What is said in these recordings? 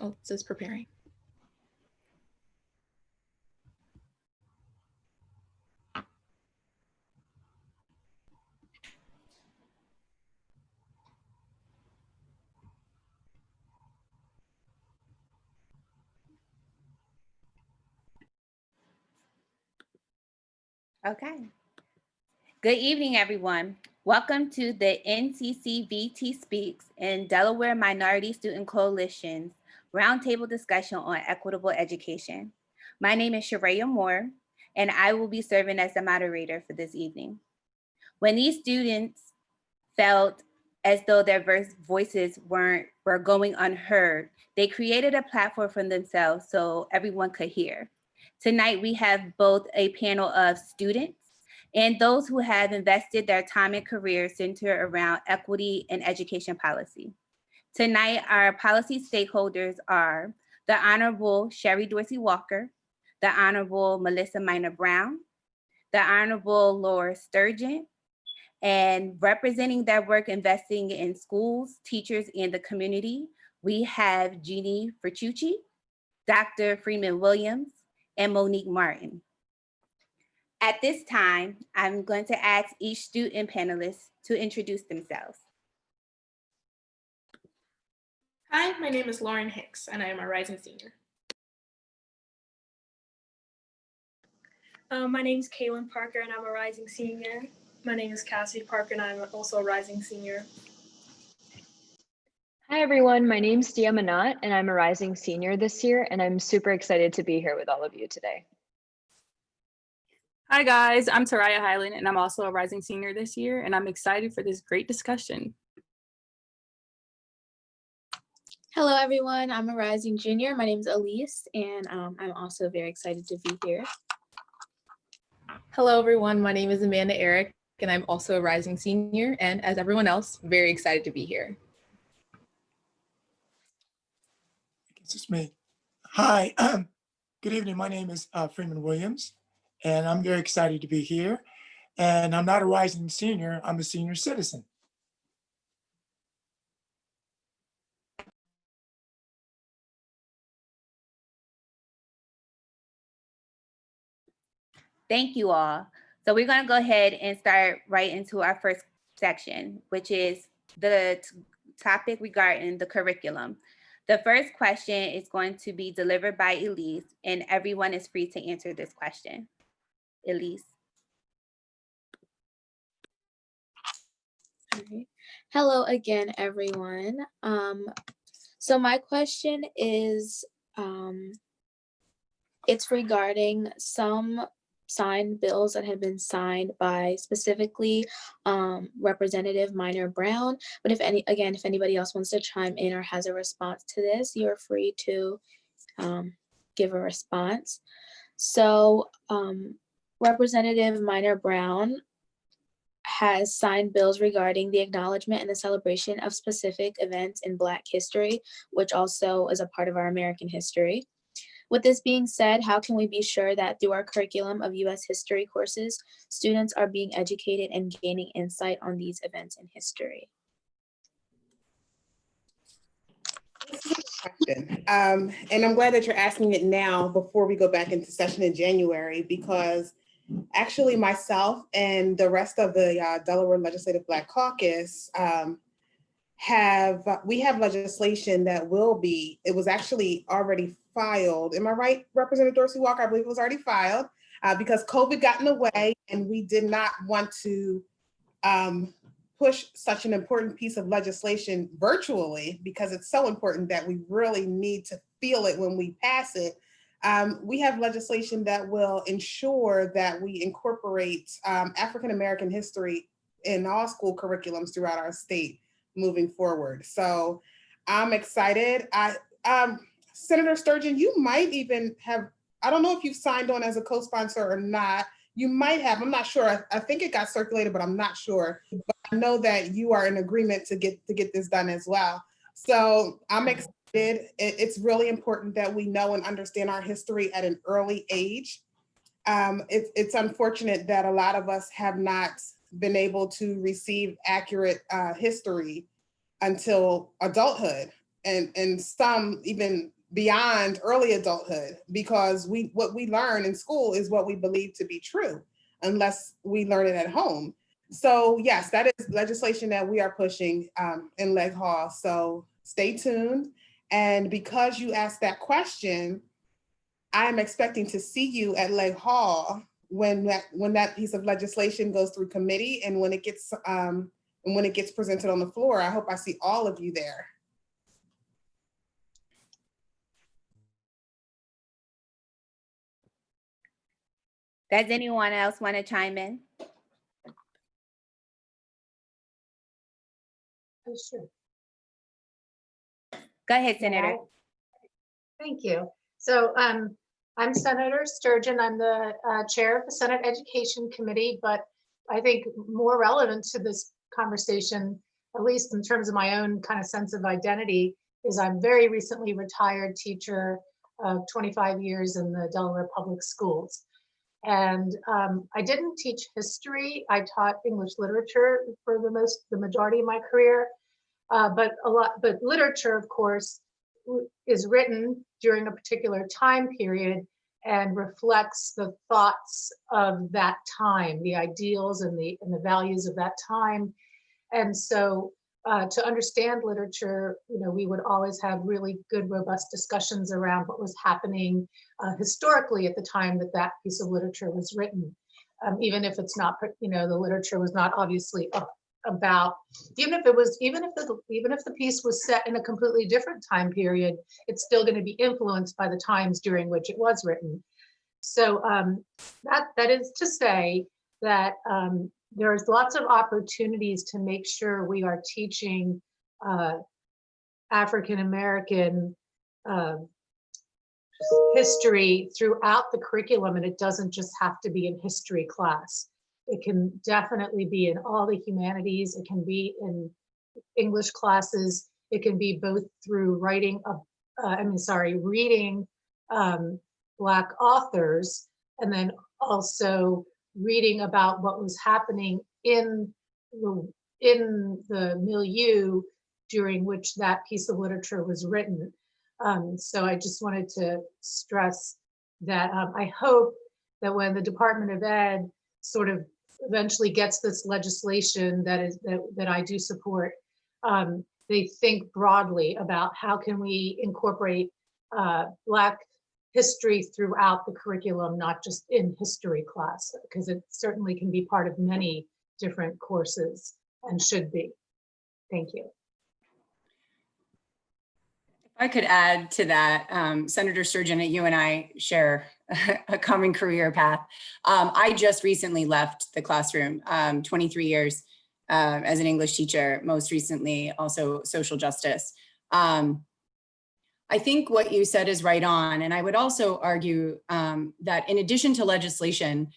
Oh, it says preparing. Okay. Good evening, everyone. Welcome to the NCCVT Speaks in Delaware Minority Student Coalition's roundtable discussion on equitable education. My name is Sharaya Moore, and I will be serving as the moderator for this evening. When these students felt as though their voices were going unheard, they created a platform for themselves so everyone could hear. Tonight, we have both a panel of students and those who have invested their time and career centered around equity and education policy. Tonight, our policy stakeholders are the Honorable Sherry Dorsey Walker, the Honorable Melissa Minor Brown, the Honorable Laura Sturgeon, and representing their work investing in schools, teachers, and the community, we have Jeannie Fertucci, Dr. Freeman Williams, and Monique Martin. At this time, I'm going to ask each student panelist to introduce themselves. Hi, my name is Lauren Hicks, and I am a rising senior. My name is Kaylin Parker, and I'm a rising senior. My name is Cassie Parker, and I'm also a rising senior. Hi, everyone. My name's Dia Manat, and I'm a rising senior this year, and I'm super excited to be here with all of you today. Hi, guys. I'm Taraya Highland, and I'm also a rising senior this year, and I'm excited for this great discussion. Hello, everyone. I'm a rising junior. My name is Elise, and I'm also very excited to be here. Hello, everyone. My name is Amanda Eric, and I'm also a rising senior, and as everyone else, very excited to be here. I guess it's me. Hi, good evening. My name is Freeman Williams, and I'm very excited to be here. And I'm not a rising senior, I'm a senior citizen. Thank you all. So we're going to go ahead and start right into our first section, which is the topic regarding the curriculum. The first question is going to be delivered by Elise, and everyone is free to answer this question. Elise. All right. Hello again, everyone. So my question is, it's regarding some signed bills that have been signed by specifically Representative Minor Brown. But if anybody else wants to chime in or has a response to this, you're free to give a response. So Representative Minor Brown has signed bills regarding the acknowledgement and the celebration of specific events in Black history, which also is a part of our American history. With this being said, how can we be sure that through our curriculum of U.S. history courses, students are being educated and gaining insight on these events in history? Question. And I'm glad that you're asking it now before we go back into session in January, because actually myself and the rest of the Delaware Legislative Black Caucus have legislation that it was actually already filed. Am I right, Representative Dorsey Walker? I believe it was already filed because COVID got in the way and we did not want to push such an important piece of legislation virtually because it's so important that we really need to feel it when we pass it. We have legislation that will ensure that we incorporate African-American history in all school curriculums throughout our state moving forward. So I'm excited. Senator Sturgeon, you might even have, I don't know if you've signed on as a co-sponsor or not. You might have, I'm not sure. I think it got circulated, but I'm not sure. But I know that you are in agreement to get this done as well. So I'm excited. It's really important that we know and understand our history at an early age. It's unfortunate that a lot of us have not been able to receive accurate history until adulthood. and some even beyond early adulthood, because what we learn in school is what we believe to be true, unless we learn it at home. So yes, that is legislation that we are pushing in Leg Hall. So stay tuned. And because you asked that question, I'm expecting to see you at Leg Hall when that piece of legislation goes through committee and when it gets presented on the floor. I hope I see all of you there. Does anyone else want to chime in? Oh, sure. Go ahead, May Senator. I? Thank you. So I'm Senator Sturgeon. I'm the chair of the Senate Education Committee, but I think more relevant to this conversation, at least in terms of my own kind of sense of identity, is I'm very recently retired teacher of 25 years in the Delaware Public Schools. And I didn't teach history. I taught English literature for the majority of my career. But literature, of course, is written during a particular time period and reflects the thoughts of that time, the ideals and the values of that time. And so to understand literature, we would always have really good, robust discussions around what was happening historically at the time that piece of literature was written. Even if it's not, the literature was not obviously about, even if the piece was set in a completely different time period, it's still going to be influenced by the times during which it was written. So that is to say that there's lots of opportunities to make sure we are teaching African American history throughout the curriculum, and it doesn't just have to be in history class. It can definitely be in all the humanities. It can be in English classes. It can be both through reading Black authors, and then also reading about what was happening in the milieu during which that piece of literature was written. So I just wanted to stress that I hope that when the Department of Ed sort of eventually gets this legislation that I do support, they think broadly about how can we incorporate Black history throughout the curriculum, not just in history class, because it certainly can be part of many different courses and should be. Thank you. If I could add to that, Senator Sturgeon, you and I share a common career path. I just recently left the classroom, 23 years as an English teacher, most recently also social justice. I think what you said is right on. And I would also argue that in addition to legislation,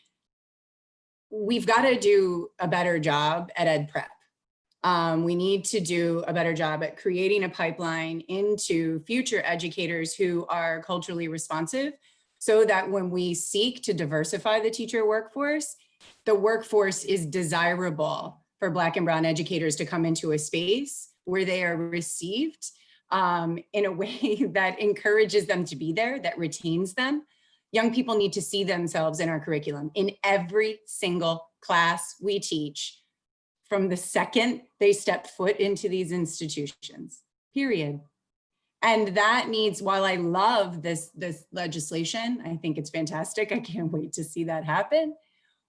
we've got to do a better job at ed prep. We need to do a better job at creating a pipeline into future educators who are culturally responsive, so that when we seek to diversify the teacher workforce, the workforce is desirable for Black and Brown educators to come into a space where they are received in a way that encourages them to be there, that retains them. Young people need to see themselves in our curriculum in every single class we teach from the second they step foot into these institutions, period. And that needs, while I love this legislation, I think it's fantastic. I can't wait to see that happen.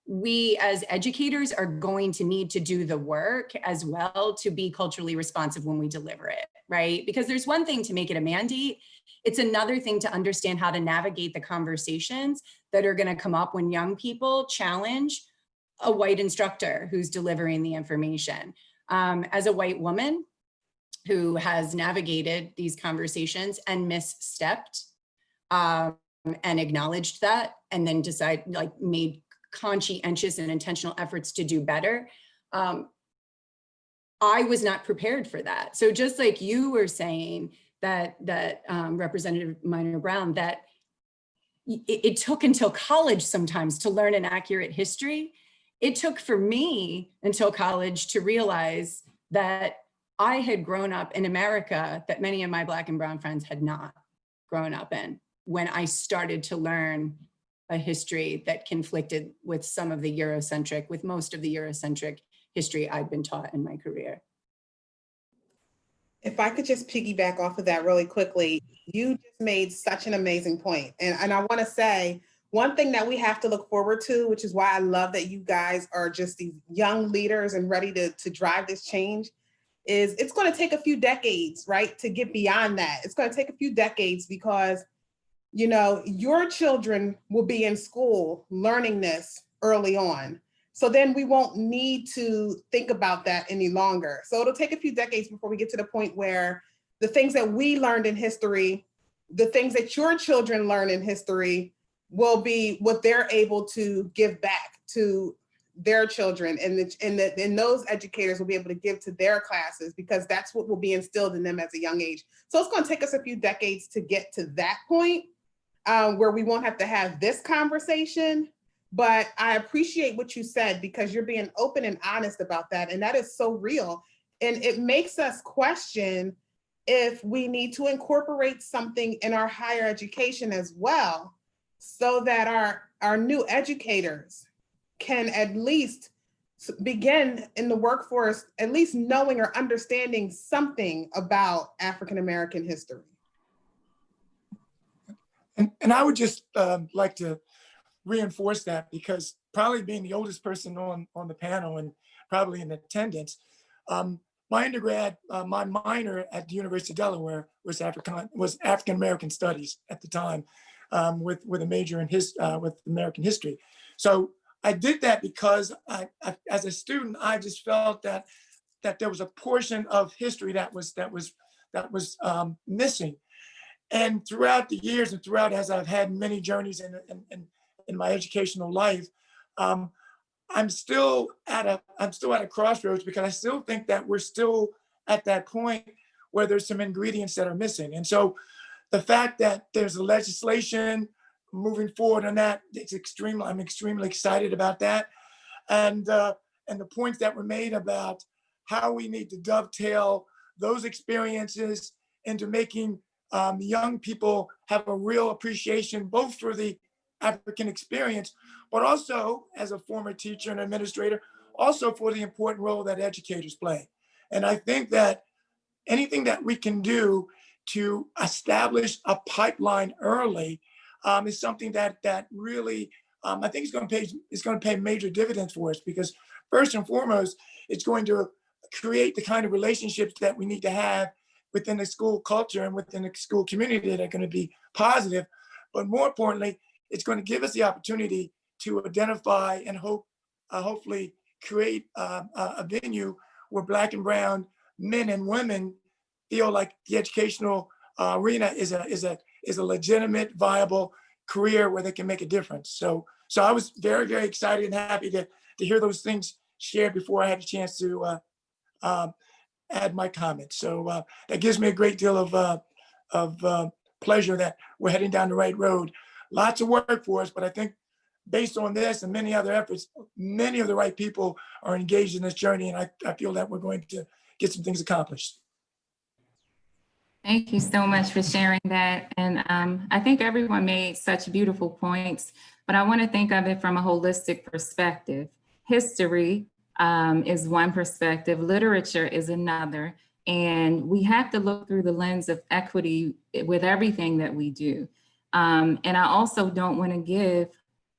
We as educators are going to need to do the work as well to be culturally responsive when we deliver it, right? Because there's one thing to make it a mandate. It's another thing to understand how to navigate the conversations that are going to come up when young people challenge a white instructor who's delivering the information. As a white woman who has navigated these conversations and misstepped and acknowledged that, and then made conscientious and intentional efforts to do better, I was not prepared for that. So just like you were saying that Representative Minor Brown, that it took until college sometimes to learn an accurate history. It took for me until college to realize that I had grown up in America that many of my Black and brown friends had not grown up in when I started to learn a history that conflicted with most of the Eurocentric history I'd been taught in my career. If I could just piggyback off of that really quickly, you just made such an amazing point. And I want to say one thing that we have to look forward to, which is why I love that you guys are just these young leaders and ready to drive this change, is it's going to take a few decades, right, to get beyond that. It's going to take a few decades because, you know, your children will be in school learning this early on. So then we won't need to think about that any longer. So it'll take a few decades before we get to the point where the things that we learned in history, the things that your children learn in history will be what they're able to give back to their children, and those educators will be able to give to their classes, because that's what will be instilled in them as a young age. So it's going to take us a few decades to get to that point where we won't have to have this conversation. But I appreciate what you said, because you're being open and honest about that. And that is so real. And it makes us question if we need to incorporate something in our higher education as well, so that our new educators can at least begin in the workforce, at least knowing or understanding something about African-American history. And I would just like to reinforce that, because probably being the oldest person on the panel and probably in attendance, my undergrad, my minor at the University of Delaware was African American Studies at the time, with a major in with American history. So I did that because I, as a student, I just felt that there was a portion of history that was missing. And throughout the years and throughout, as I've had many journeys in my educational life, I'm still at a crossroads, because I still think that we're still at that point where there's some ingredients that are missing. And so the fact that there's a legislation moving forward on that, I'm extremely excited about that. And the points that were made about how we need to dovetail those experiences into making young people have a real appreciation, both for the African experience, but also as a former teacher and administrator, also for the important role that educators play. And I think that anything that we can do to establish a pipeline early is something that really I think is going to pay major dividends for us, because first and foremost, it's going to create the kind of relationships that we need to have within the school culture and within the school community that are going to be positive. But more importantly, it's going to give us the opportunity to identify and hopefully create a venue where Black and brown men and women feel like the educational arena is a legitimate, viable career where they can make a difference. So I was very, very excited and happy to hear those things shared before I had a chance to add my comments. So that gives me a great deal of pleasure that we're heading down the right road. Lots of work for us, but I think based on this and many other efforts, many of the right people are engaged in this journey, and I feel that we're going to get some things accomplished. Thank you so much for sharing that. And I think everyone made such beautiful points, but I want to think of it from a holistic perspective. History is one perspective, literature is another, and we have to look through the lens of equity with everything that we do. And I also don't want to give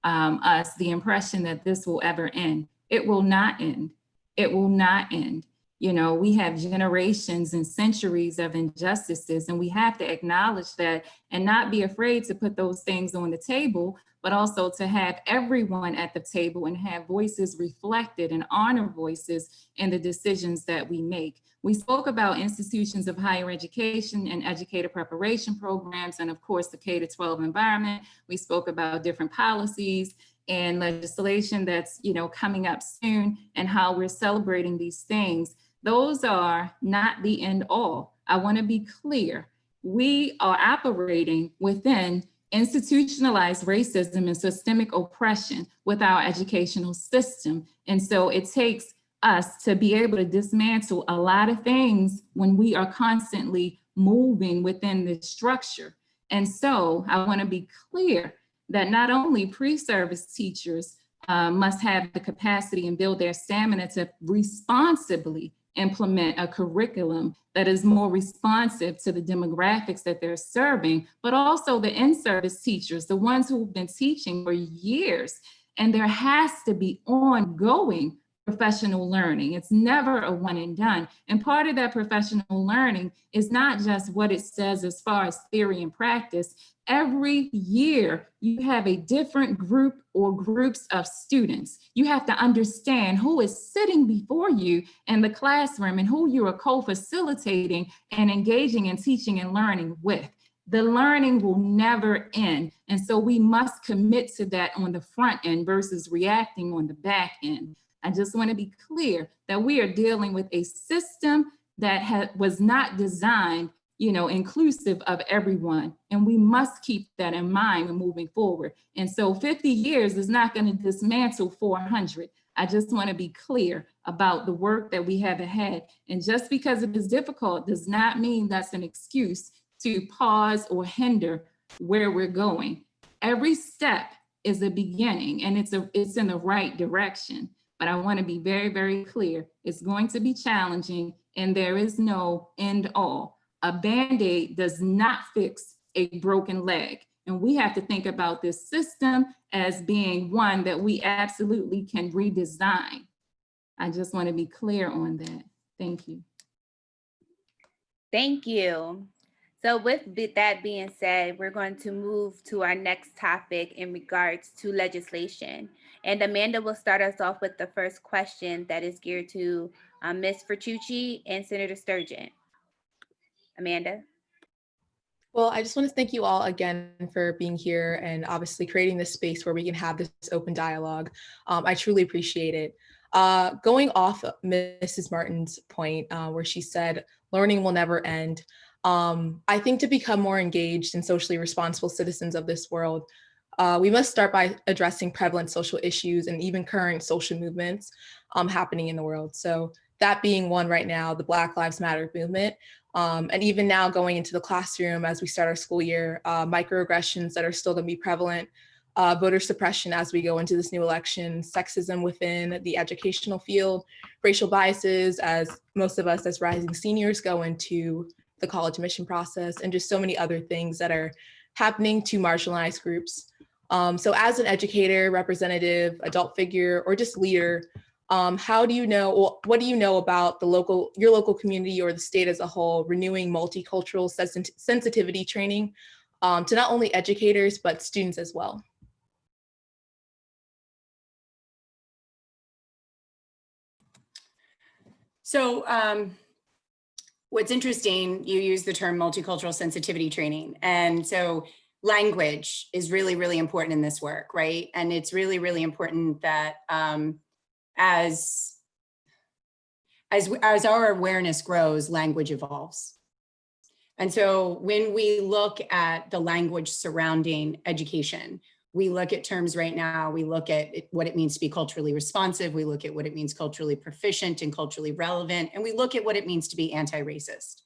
us the impression that this will ever end. It will not end. It will not end. You know, we have generations and centuries of injustices, and we have to acknowledge that and not be afraid to put those things on the table, but also to have everyone at the table and have voices reflected and honor voices in the decisions that we make. We spoke about institutions of higher education and educator preparation programs, and of course, the K-12 environment. We spoke about different policies and legislation that's, you know, coming up soon, and how we're celebrating these things. Those are not the end all. I want to be clear. We are operating within institutionalized racism and systemic oppression with our educational system. And so it takes us to be able to dismantle a lot of things when we are constantly moving within this structure. And so I want to be clear that not only pre-service teachers must have the capacity and build their stamina to responsibly implement a curriculum that is more responsive to the demographics that they're serving, but also the in-service teachers, the ones who've been teaching for years. And there has to be ongoing professional learning. It's never a one and done. And part of that professional learning is not just what it says as far as theory and practice. Every year, you have a different group or groups of students. You have to understand who is sitting before you in the classroom and who you are co-facilitating and engaging in teaching and learning with. The learning will never end. And so we must commit to that on the front end versus reacting on the back end. I just want to be clear that we are dealing with a system that was not designed, inclusive of everyone. And we must keep that in mind when moving forward. And so 50 years is not going to dismantle 400. I just want to be clear about the work that we have ahead. And just because it is difficult does not mean that's an excuse to pause or hinder where we're going. Every step is a beginning, and it's in the right direction. But I want to be very, very clear. It's going to be challenging, and there is no end all. A Band-Aid does not fix a broken leg. And we have to think about this system as being one that we absolutely can redesign. I just want to be clear on that. Thank you. Thank you. So with that being said, we're going to move to our next topic in regards to legislation. And Amanda will start us off with the first question that is geared to Ms. Fertucci and Senator Sturgeon. Amanda? Well, I just want to thank you all again for being here and obviously creating this space where we can have this open dialogue. I truly appreciate it. Going off Mrs. Martin's point where she said, learning will never end. I think to become more engaged and socially responsible citizens of this world, we must start by addressing prevalent social issues and even current social movements happening in the world. So that being one right now, the Black Lives Matter movement. And even now going into the classroom as we start our school year, microaggressions that are still going to be prevalent, voter suppression as we go into this new election, sexism within the educational field, racial biases as most of us as rising seniors go into the college admission process, and just so many other things that are happening to marginalized groups. So as an educator, representative, adult figure, or just leader, how do you know, or what do you know about your local community or the state as a whole renewing multicultural sensitivity training to not only educators, but students as well? So what's interesting, you use the term multicultural sensitivity training. And so language is really, really important in this work, right? And it's really, really important that as our awareness grows, language evolves. And so when we look at the language surrounding education, we look at terms right now, we look at what it means to be culturally responsive, we look at what it means culturally proficient and culturally relevant, and we look at what it means to be anti-racist.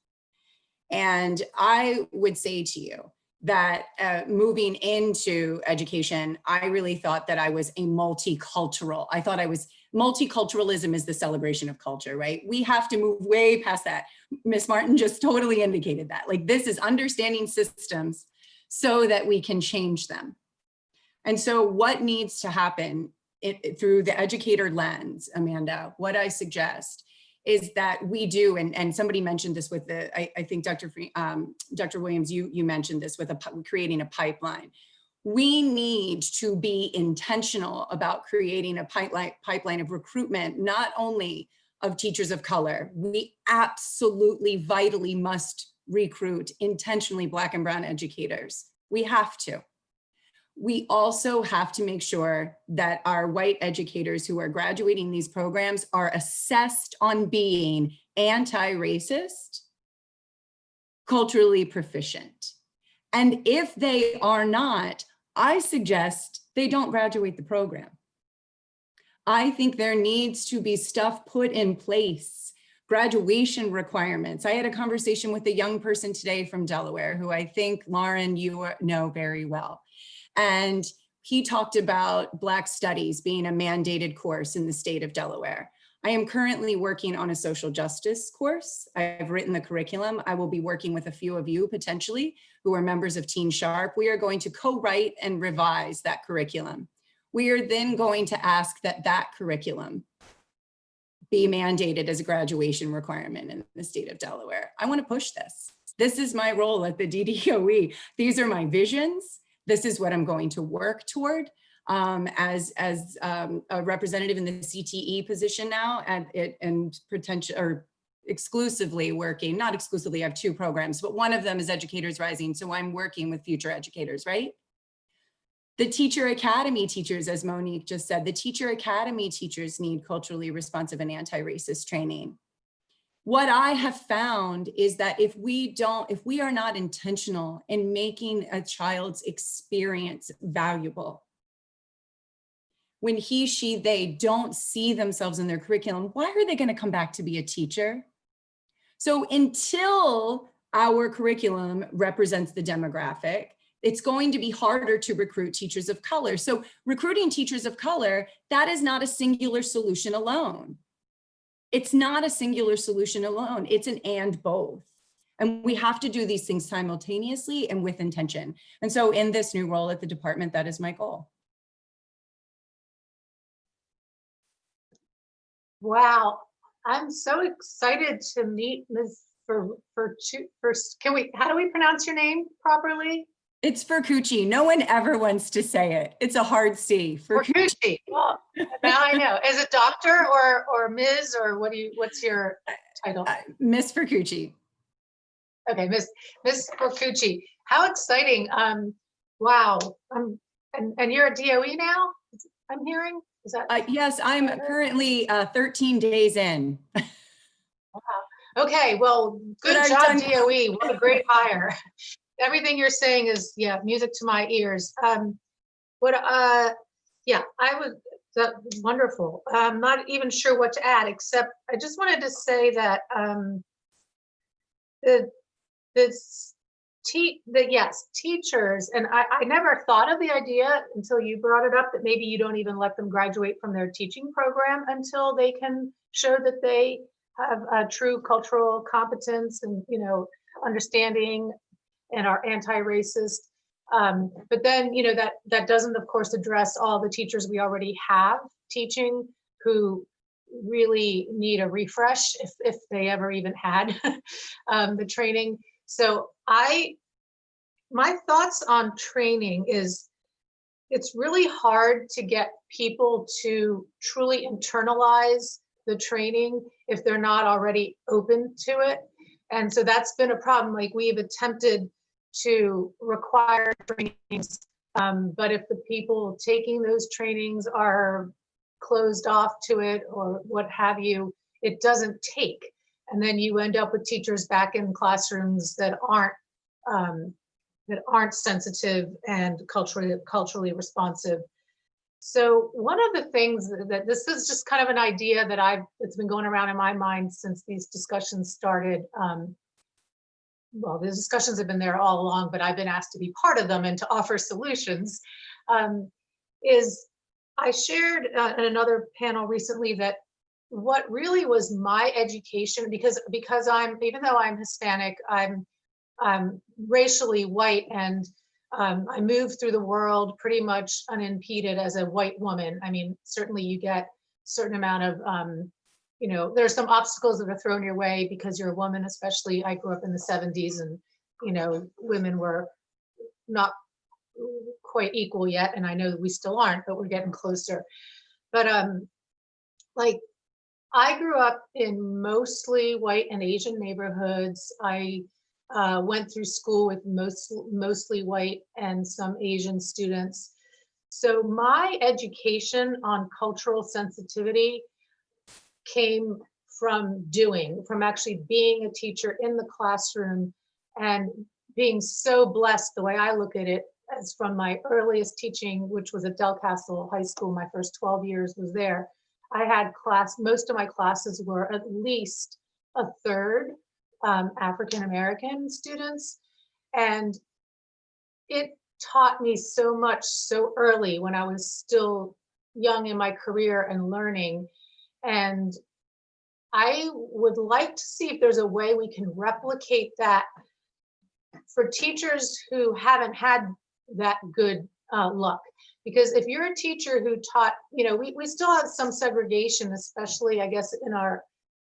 And I would say to you that moving into education, I really thought that I was a multicultural. I thought I was, multiculturalism is the celebration of culture, right? We have to move way past that. Ms. Martin just totally indicated that. Like, this is understanding systems so that we can change them. And so what needs to happen through the educator lens, Amanda, what I suggest is that we do, and somebody mentioned this with I think Dr. Williams, you mentioned this with creating a pipeline. We need to be intentional about creating a pipeline of recruitment, not only of teachers of color. We absolutely, vitally must recruit intentionally Black and Brown educators. We have to. We also have to make sure that our white educators who are graduating these programs are assessed on being anti-racist, culturally proficient. And if they are not, I suggest they don't graduate the program. I think there needs to be stuff put in place, graduation requirements. I had a conversation with a young person today from Delaware, who I think, Lauren, you know very well. And he talked about Black Studies being a mandated course in the state of Delaware. I am currently working on a social justice course. I've written the curriculum. I will be working with a few of you potentially who are members of Teen Sharp. We are going to co-write and revise that curriculum. We are then going to ask that that curriculum be mandated as a graduation requirement in the state of Delaware. I want to push this. This is my role at the DDOE. These are my visions. This is what I'm going to work toward. As a representative in the CTE position now, and potential or exclusively working, not exclusively, I have two programs, but one of them is Educators Rising. So I'm working with future educators, right? The Teacher Academy teachers, as Monique just said, the Teacher Academy teachers need culturally responsive and anti-racist training. What I have found is that if we are not intentional in making a child's experience valuable, when he, she, they don't see themselves in their curriculum, why are they going to come back to be a teacher? So until our curriculum represents the demographic, it's going to be harder to recruit teachers of color. So recruiting teachers of color, that is not a singular solution alone. It's not a singular solution alone. It's an and both. And we have to do these things simultaneously and with intention. And so in this new role at the department, that is my goal. Wow, I'm so excited to meet Ms. How do we pronounce your name properly? It's Furcucci. No one ever wants to say it. It's a hard C. Furcucci. Well, now I know. Is it doctor or Ms. or what's your title? Miss Furcucci. Okay, Miss Furcucci. How exciting. Wow. And you're a DOE now, I'm hearing? Is that? Yes, I'm currently 13 days in. Wow. Okay, well, good job, DOE. What a great hire. Everything you're saying is, yeah, music to my ears. Yeah, that's wonderful. I'm not even sure what to add, except I just wanted to say that yes, teachers, and I never thought of the idea until you brought it up that maybe you don't even let them graduate from their teaching program until they can show that they have a true cultural competence and, understanding and are anti-racist. But then, that doesn't, of course, address all the teachers we already have teaching who really need a refresh if they ever even had the training. So my thoughts on training is it's really hard to get people to truly internalize the training if they're not already open to it. And so that's been a problem. Like, we've attempted to require trainings, but if the people taking those trainings are closed off to it or what have you, it doesn't take. And then you end up with teachers back in classrooms that aren't sensitive and culturally responsive. So one of the things that this is just kind of an idea that it's been going around in my mind since these discussions started. Well, the discussions have been there all along, but I've been asked to be part of them and to offer solutions. Is I shared in another panel recently that what really was my education, because even though I'm Hispanic, I'm racially white, and I moved through the world pretty much unimpeded as a white woman. I mean, certainly you get a certain amount of, there's some obstacles that are thrown your way because you're a woman, especially I grew up in the 70s and, women were not quite equal yet. And I know that we still aren't, but we're getting closer. But I grew up in mostly white and Asian neighborhoods. I went through school with mostly white and some Asian students. So my education on cultural sensitivity came from actually being a teacher in the classroom and being so blessed, the way I look at it, as from my earliest teaching, which was at Del Castle High School, my first 12 years was there. I had most of my classes were at least a third African-American students. And it taught me so much so early when I was still young in my career and learning. And I would like to see if there's a way we can replicate that for teachers who haven't had that good luck. Because if you're a teacher who taught, we still have some segregation, especially I guess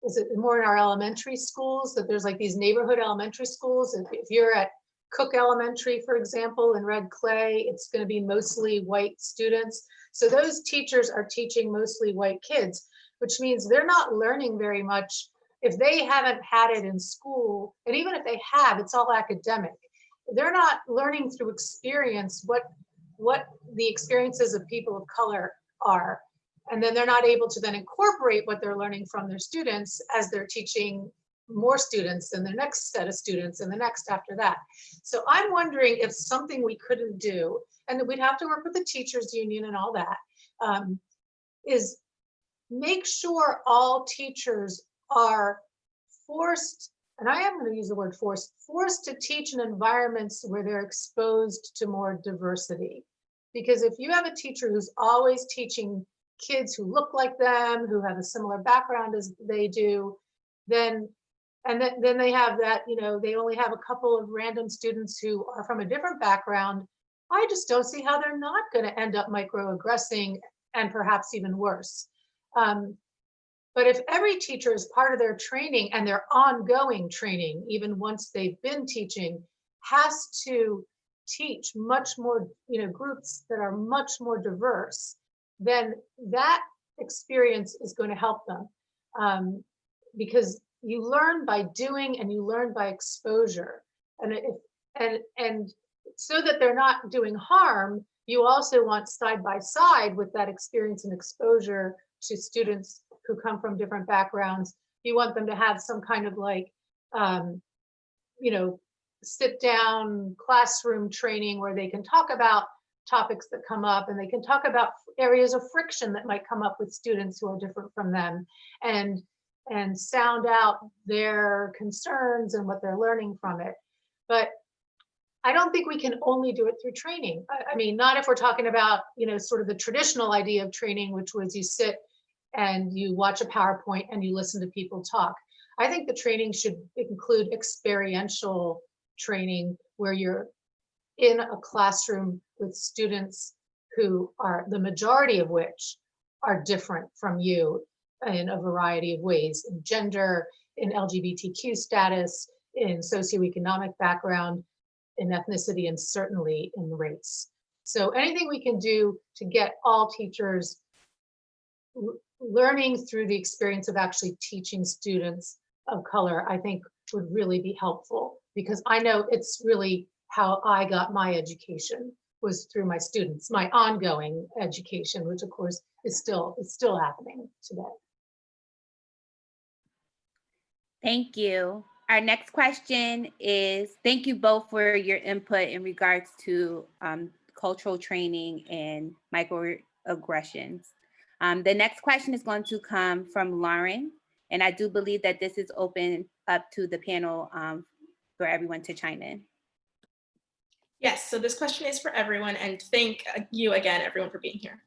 is it more in our elementary schools, that there's like these neighborhood elementary schools. If you're at Cook Elementary, for example, in Red Clay, it's going to be mostly white students. So those teachers are teaching mostly white kids, which means they're not learning very much if they haven't had it in school. And even if they have, it's all academic. They're not learning through experience what the experiences of people of color are. And then they're not able to then incorporate what they're learning from their students as they're teaching more students and their next set of students and the next after that. So I'm wondering if something we couldn't do, and we'd have to work with the teachers union and all that, is make sure all teachers are forced, and I am going to use the word forced to teach in environments where they're exposed to more diversity. Because if you have a teacher who's always teaching kids who look like them, who have a similar background as they do, then they have that, they only have a couple of random students who are from a different background. I just don't see how they're not going to end up microaggressing and perhaps even worse. But if every teacher is part of their training and their ongoing training, even once they've been teaching, has to teach much more, groups that are much more diverse, then that experience is going to help them. Because you learn by doing and you learn by exposure. And so that they're not doing harm, you also want side by side with that experience and exposure to students who come from different backgrounds. You want them to have some kind of like, sit down classroom training where they can talk about topics that come up, and they can talk about areas of friction that might come up with students who are different from them, and sound out their concerns and what they're learning from it. But I don't think we can only do it through training. I mean, not if we're talking about, sort of the traditional idea of training, which was you sit and you watch a PowerPoint and you listen to people talk. I think the training should include experiential training where you're in a classroom with students who are, the majority of which are different from you in a variety of ways, in gender, in LGBTQ status, in socioeconomic background, in ethnicity, and certainly in race. So anything we can do to get all teachers learning through the experience of actually teaching students of color, I think would really be helpful, because I know it's really how I got my education, was through my students, my ongoing education, which of course is still happening today. Thank you. Our next question is, thank you both for your input in regards to cultural training and microaggressions. The next question is going to come from Lauren, and I do believe that this is open up to the panel for everyone to chime in. Yes, so this question is for everyone, and thank you again, everyone, for being here.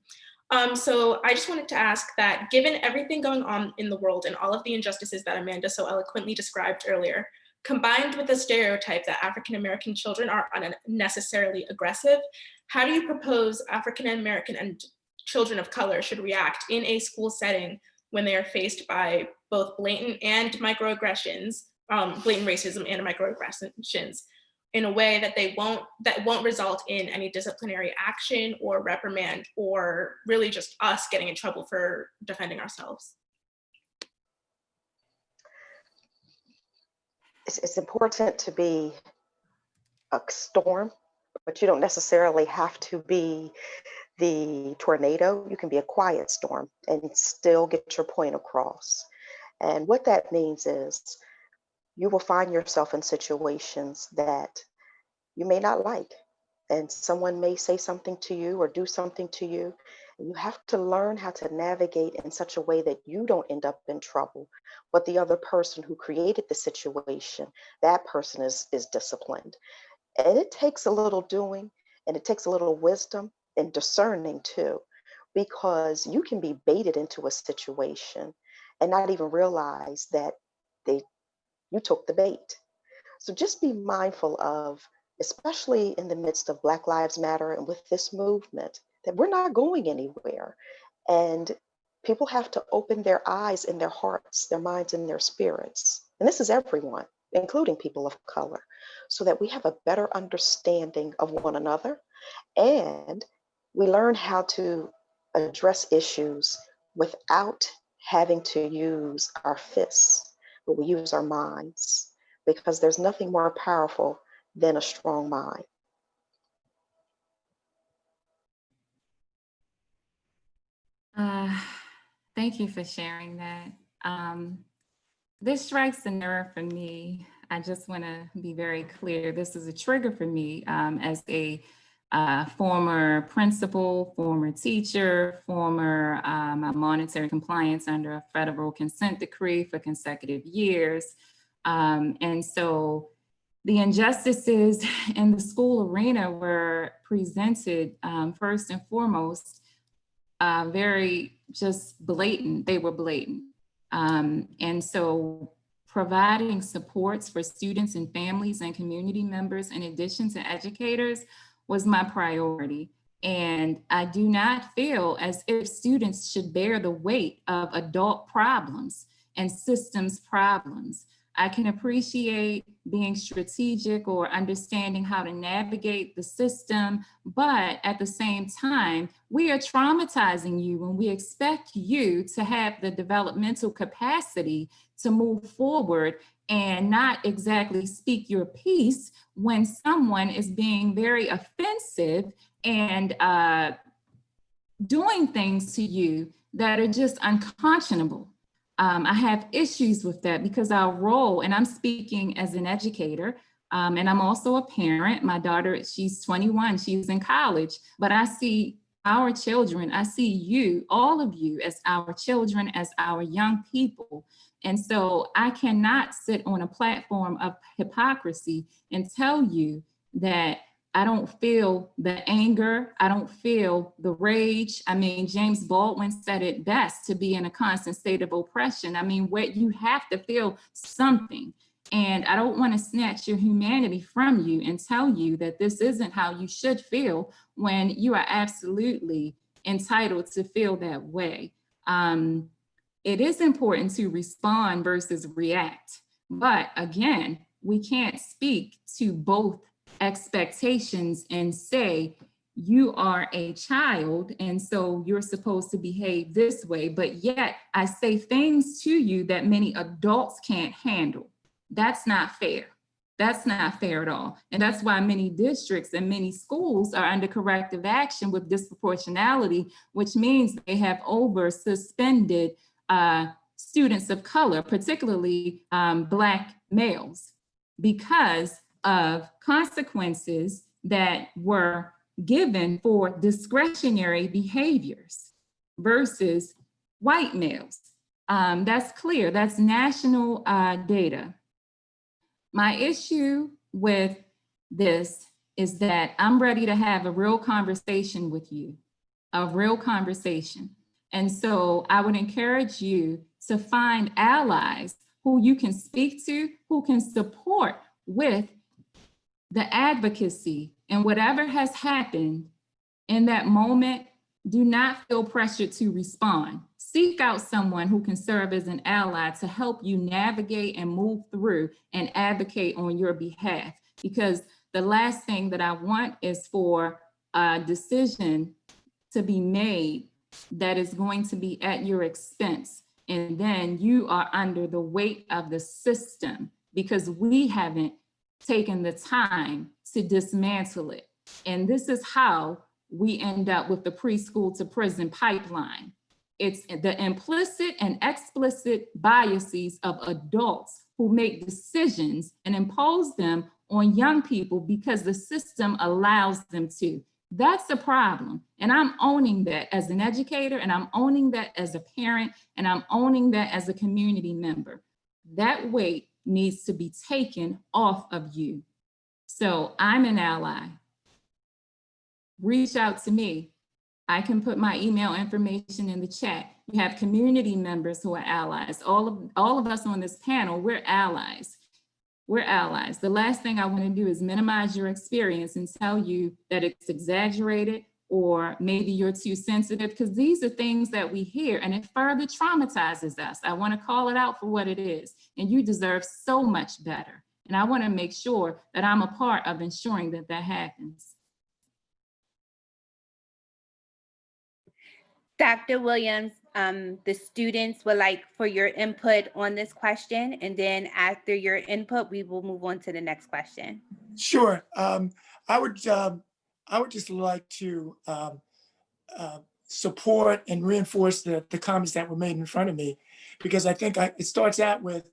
So I just wanted to ask that, given everything going on in the world and all of the injustices that Amanda so eloquently described earlier, combined with the stereotype that African-American children are unnecessarily aggressive, how do you propose African-American and children of color should react in a school setting when they are faced by both blatant and microaggressions, blatant racism and microaggressions, in a way that won't result in any disciplinary action or reprimand, or really just us getting in trouble for defending ourselves? It's important to be a storm, but you don't necessarily have to be the tornado. You can be a quiet storm and still get your point across. And what that means is you will find yourself in situations that you may not like. and someone may say something to you or do something to you. And you have to learn how to navigate in such a way that you don't end up in trouble, but the other person who created the situation, that person is disciplined. And it takes a little doing, and it takes a little wisdom and discerning too, because you can be baited into a situation and not even realize that you took the bait. So just be mindful of, especially in the midst of Black Lives Matter and with this movement, that we're not going anywhere. And people have to open their eyes and their hearts, their minds and their spirits. And this is everyone, including people of color, so that we have a better understanding of one another, and we learn how to address issues without having to use our fists, but we use our minds, because there's nothing more powerful than a strong mind. Thank you for sharing that. This strikes a nerve for me. I just want to be very clear. This is a trigger for me as a former principal, former teacher, former monetary compliance under a federal consent decree for consecutive years. And so the injustices in the school arena were presented first and foremost very just blatant. They were blatant. And so providing supports for students and families and community members in addition to educators was my priority. And I do not feel as if students should bear the weight of adult problems and systems problems. I can appreciate being strategic or understanding how to navigate the system, but at the same time, we are traumatizing you when we expect you to have the developmental capacity to move forward and not exactly speak your piece when someone is being very offensive and doing things to you that are just unconscionable. I have issues with that because our role, and I'm speaking as an educator, and I'm also a parent. My daughter, she's 21, she's in college, but I see our children, I see you, all of you as our children, as our young people. And so I cannot sit on a platform of hypocrisy and tell you that I don't feel the anger, I don't feel the rage. I mean, James Baldwin said it best, to be in a constant state of oppression. I mean, where you have to feel something. And I don't want to snatch your humanity from you and tell you that this isn't how you should feel when you are absolutely entitled to feel that way. It is important to respond versus react. But again, we can't speak to both expectations and say, you are a child and so you're supposed to behave this way, but yet I say things to you that many adults can't handle. That's not fair. That's not fair at all. And that's why many districts and many schools are under corrective action with disproportionality, which means they have suspended students of color, particularly Black males, because of consequences that were given for discretionary behaviors versus white males. That's clear, that's national data. My issue with this is that I'm ready to have a real conversation with you, a real conversation. And so I would encourage you to find allies who you can speak to, who can support with the advocacy. And whatever has happened in that moment, do not feel pressured to respond. Seek out someone who can serve as an ally to help you navigate and move through and advocate on your behalf. Because the last thing that I want is for a decision to be made that is going to be at your expense. And then you are under the weight of the system because we haven't taken the time to dismantle it. And this is how we end up with the preschool to prison pipeline. It's the implicit and explicit biases of adults who make decisions and impose them on young people because the system allows them to. That's the problem. And I'm owning that as an educator, and I'm owning that as a parent, and I'm owning that as a community member. That weight needs to be taken off of you. So I'm an ally. Reach out to me. I can put my email information in the chat. You have community members who are allies. All of us on this panel, we're allies. We're allies. The last thing I want to do is minimize your experience and tell you that it's exaggerated or maybe you're too sensitive, because these are things that we hear and it further traumatizes us. I want to call it out for what it is, and you deserve so much better. And I want to make sure that I'm a part of ensuring that that happens. Dr. Williams, the students would like for your input on this question, and then after your input, we will move on to the next question. Sure. I would just like to support and reinforce the comments that were made in front of me, because I think it starts out with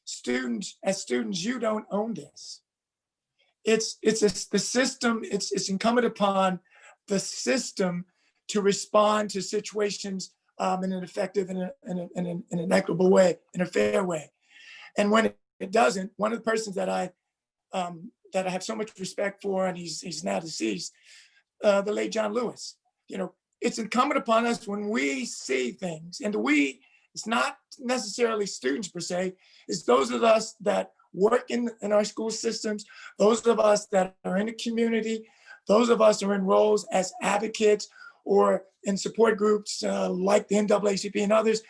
students. As students, you don't own this. The system. It's incumbent upon the system to respond to situations in an effective and in an equitable way, in a fair way. And when it doesn't, one of the persons that I have so much respect for, and he's now deceased, the late John Lewis. You know, it's incumbent upon us when we see things, and it's not necessarily students per se, it's those of us that work in our school systems, those of us that are in the community, those of us who are in roles as advocates or in support groups like the NAACP and others.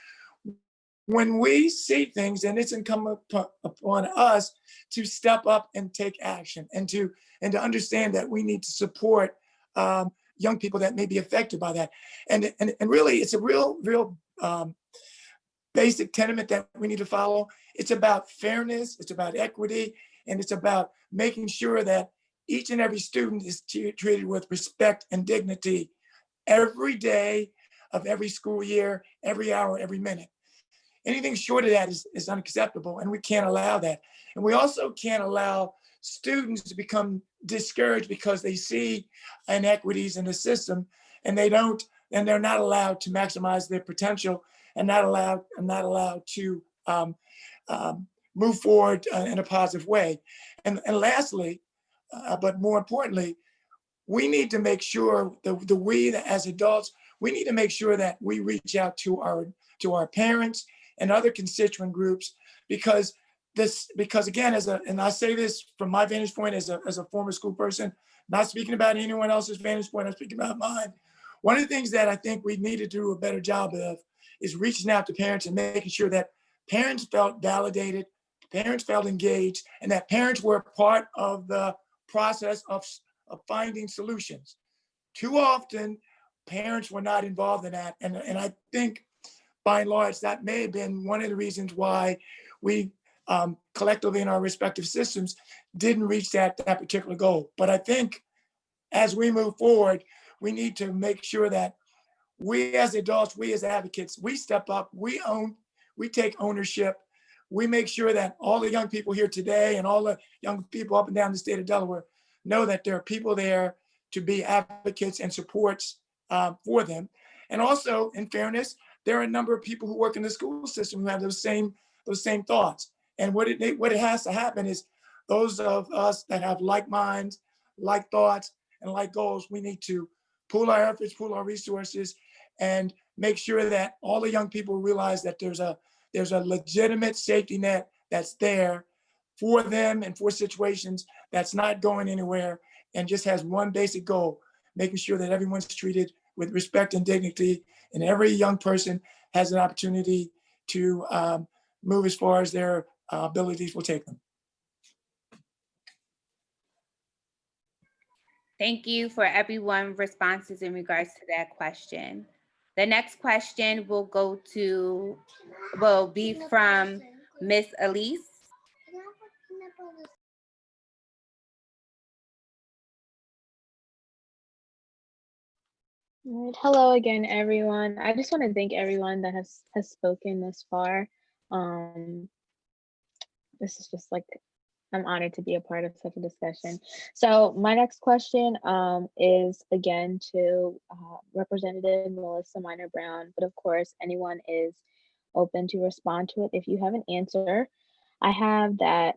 When we see things, and it's incumbent upon us to step up and take action, and to understand that we need to support young people that may be affected by that. And really, it's a real basic tenet that we need to follow. It's about fairness, it's about equity, and it's about making sure that each and every student is treated with respect and dignity every day of every school year, every hour, every minute. Anything short of that is unacceptable, and we can't allow that. And we also can't allow students to become discouraged because they see inequities in the system, and they're not allowed to maximize their potential, and not allowed to move forward in a positive way. And lastly, but more importantly, we need to make sure we as adults, we need to make sure that we reach out to our parents and other constituent groups, because again, and I say this from my vantage point as a former school person, not speaking about anyone else's vantage point, I'm speaking about mine. One of the things that I think we need to do a better job of is reaching out to parents and making sure that parents felt validated, parents felt engaged, and that parents were part of the process of finding solutions. Too often, parents were not involved in that. And I think by and large, that may have been one of the reasons why we collectively in our respective systems didn't reach that particular goal. But I think as we move forward, we need to make sure that we as adults, we as advocates, we step up, we take ownership. We make sure that all the young people here today and all the young people up and down the state of Delaware know that there are people there to be advocates and supports for them. And also, in fairness, there are a number of people who work in the school system who have those same thoughts. And what it has to happen is those of us that have like minds, like thoughts, and like goals, we need to pool our efforts, pool our resources, and make sure that all the young people realize that there's a legitimate safety net that's there for them and for situations that's not going anywhere, and just has one basic goal: making sure that everyone's treated with respect and dignity, and every young person has an opportunity to move as far as their abilities will take them. Thank you for everyone's responses in regards to that question. The next question will be from Miss Elise. All right. Hello again, everyone. I just want to thank everyone that has spoken this far. This is just like I'm honored to be a part of such a discussion. So my next question is again to Representative Melissa Minor Brown, but of course anyone is open to respond to it if you have an answer. I have that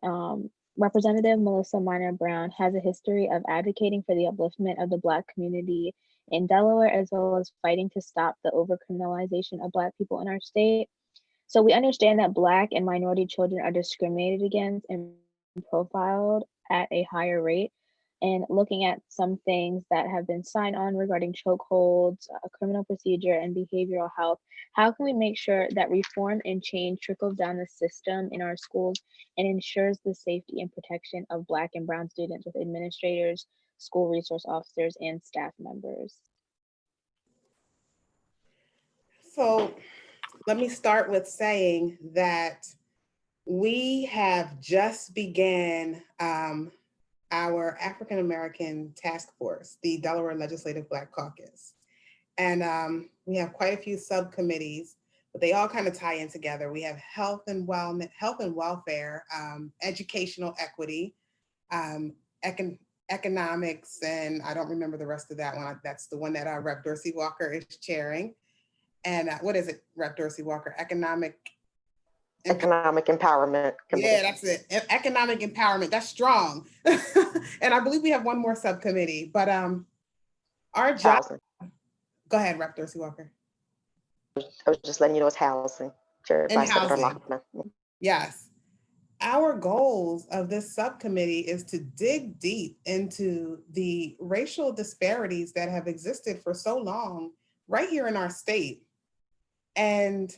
Representative Melissa Minor Brown has a history of advocating for the upliftment of the Black community in Delaware, as well as fighting to stop the overcriminalization of Black people in our state. So we understand that Black and minority children are discriminated against and profiled at a higher rate. And looking at some things that have been signed on regarding chokeholds, criminal procedure, and behavioral health, how can we make sure that reform and change trickles down the system in our schools and ensures the safety and protection of Black and Brown students with administrators, school resource officers, and staff members? So let me start with saying that we have just began our African American Task Force, the Delaware Legislative Black Caucus. And we have quite a few subcommittees, but they all kind of tie in together. We have health and wellness, health and welfare, educational equity, economics, and I don't remember the rest of that one. That's the one that Rep. Dorsey Walker is chairing. And what is it, Rep. Dorsey Walker? Economic empowerment committee. Yeah, that's it. Economic empowerment. That's strong. And I believe we have one more subcommittee, but our job. Housing. Go ahead, Rep. Dorsey Walker. I was just letting you know it's housing. Chaired by Senator Lockman. Yes. Our goals of this subcommittee is to dig deep into the racial disparities that have existed for so long right here in our state and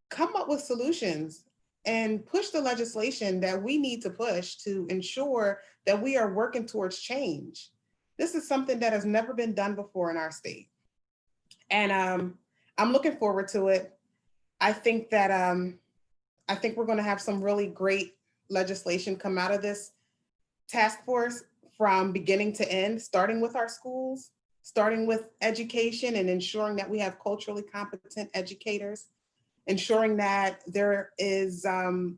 come up with solutions and push the legislation that we need to push to ensure that we are working towards change. This is something that has never been done before in our state. And I'm looking forward to it. I think that we're going to have some really great legislation come out of this task force from beginning to end, starting with our schools, starting with education and ensuring that we have culturally competent educators, ensuring that there is, and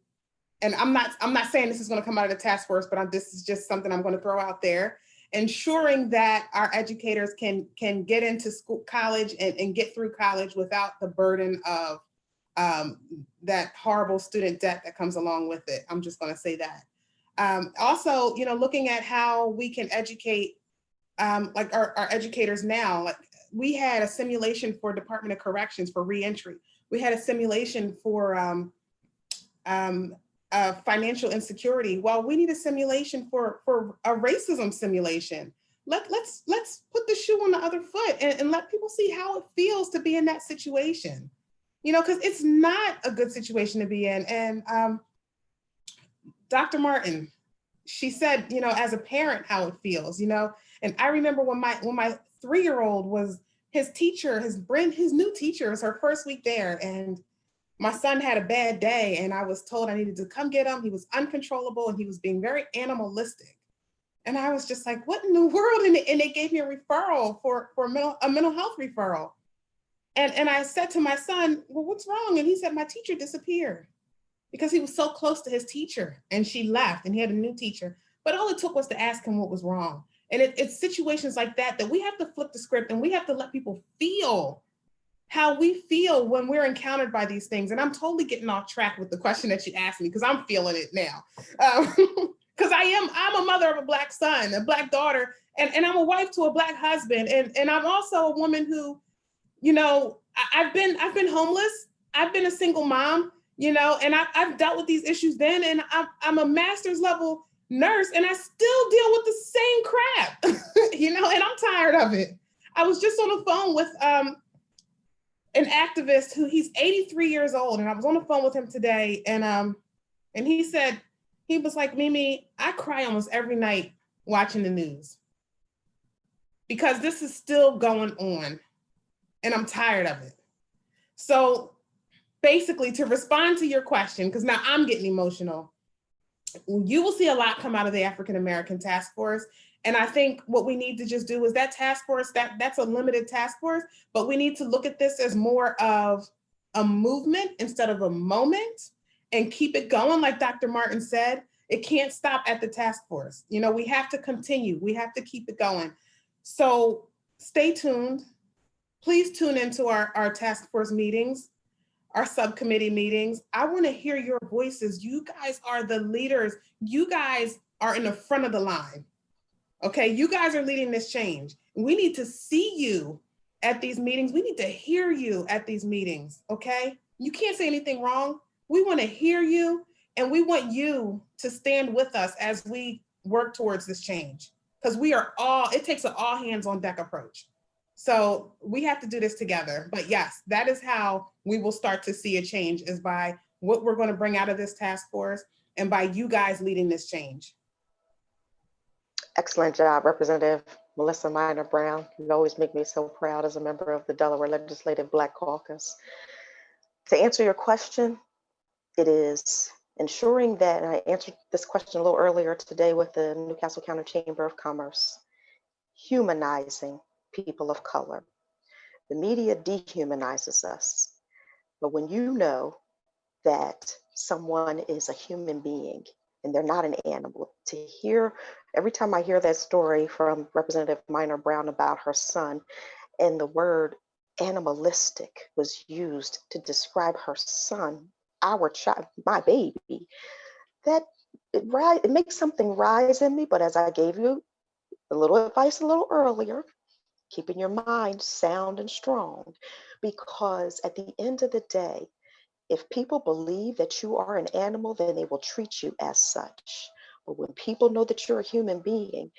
I'm not saying this is going to come out of the task force, but this is just something I'm going to throw out there, ensuring that our educators can get into school, college, and get through college without the burden of that horrible student debt that comes along with it. I'm just going to say that. Also, looking at how we can educate, like our educators now. Like we had a simulation for Department of Corrections for reentry. We had a simulation for financial insecurity. Well, we need a simulation for a racism simulation. Let's put the shoe on the other foot and let people see how it feels to be in that situation. Because it's not a good situation to be in. And Dr. Martin, she said, as a parent, how it feels, And I remember when my 3-year-old was his new teacher, is her first week there, and my son had a bad day, and I was told I needed to come get him. He was uncontrollable, and he was being very animalistic. And I was just like, what in the world? And they gave me a referral for a mental health referral. And I said to my son, well, what's wrong? And he said, my teacher disappeared because he was so close to his teacher, and she left, and he had a new teacher. But all it took was to ask him what was wrong. And it's situations like that we have to flip the script, and we have to let people feel how we feel when we're encountered by these things. And I'm totally getting off track with the question that you asked me, because I'm feeling it now. Because I'm a mother of a Black son, a Black daughter, and I'm a wife to a Black husband. And I'm also a woman who, I've been homeless. I've been a single mom, and I've dealt with these issues then, and I'm a master's level nurse, and I still deal with the same crap, and I'm tired of it. I was just on the phone with an activist he's 83 years old, and I was on the phone with him today, and he said, he was like, Mimi, I cry almost every night watching the news because this is still going on, and I'm tired of it. So basically, to respond to your question, because now I'm getting emotional, you will see a lot come out of the African American Task Force. And I think what we need to just do is that task force, that's a limited task force, but we need to look at this as more of a movement instead of a moment and keep it going. Like Dr. Martin said, It can't stop at the task force. You know, we have to continue. We have to keep it going. So stay tuned. Please tune into our task force meetings, our subcommittee meetings. I want to hear your voices. You guys are the leaders. You guys are in the front of the line. Okay, you guys are leading this change. We need to see you at these meetings. We need to hear you at these meetings, okay? You can't say anything wrong. We want to hear you, and we want you to stand with us as we work towards this change, because we are all, it takes an all hands on deck approach. So we have to do this together. But yes, that is how we will start to see a change, is by what we're going to bring out of this task force and by you guys leading this change. Excellent job, Representative Melissa Minor Brown. You always make me so proud as a member of the Delaware Legislative Black Caucus. To answer your question, it is ensuring that, and I answered this question a little earlier today with the Newcastle County Chamber of Commerce, humanizing people of color. The media dehumanizes us, but when you know that someone is a human being and they're not an animal, to hear, every time I hear that story from Representative Minor Brown about her son, and the word animalistic was used to describe her son, our child, my baby, that it makes something rise in me. But as I gave you a little advice a little earlier, keeping your mind sound and strong, because at the end of the day, if people believe that you are an animal, then they will treat you as such. But when people know that you're a human being,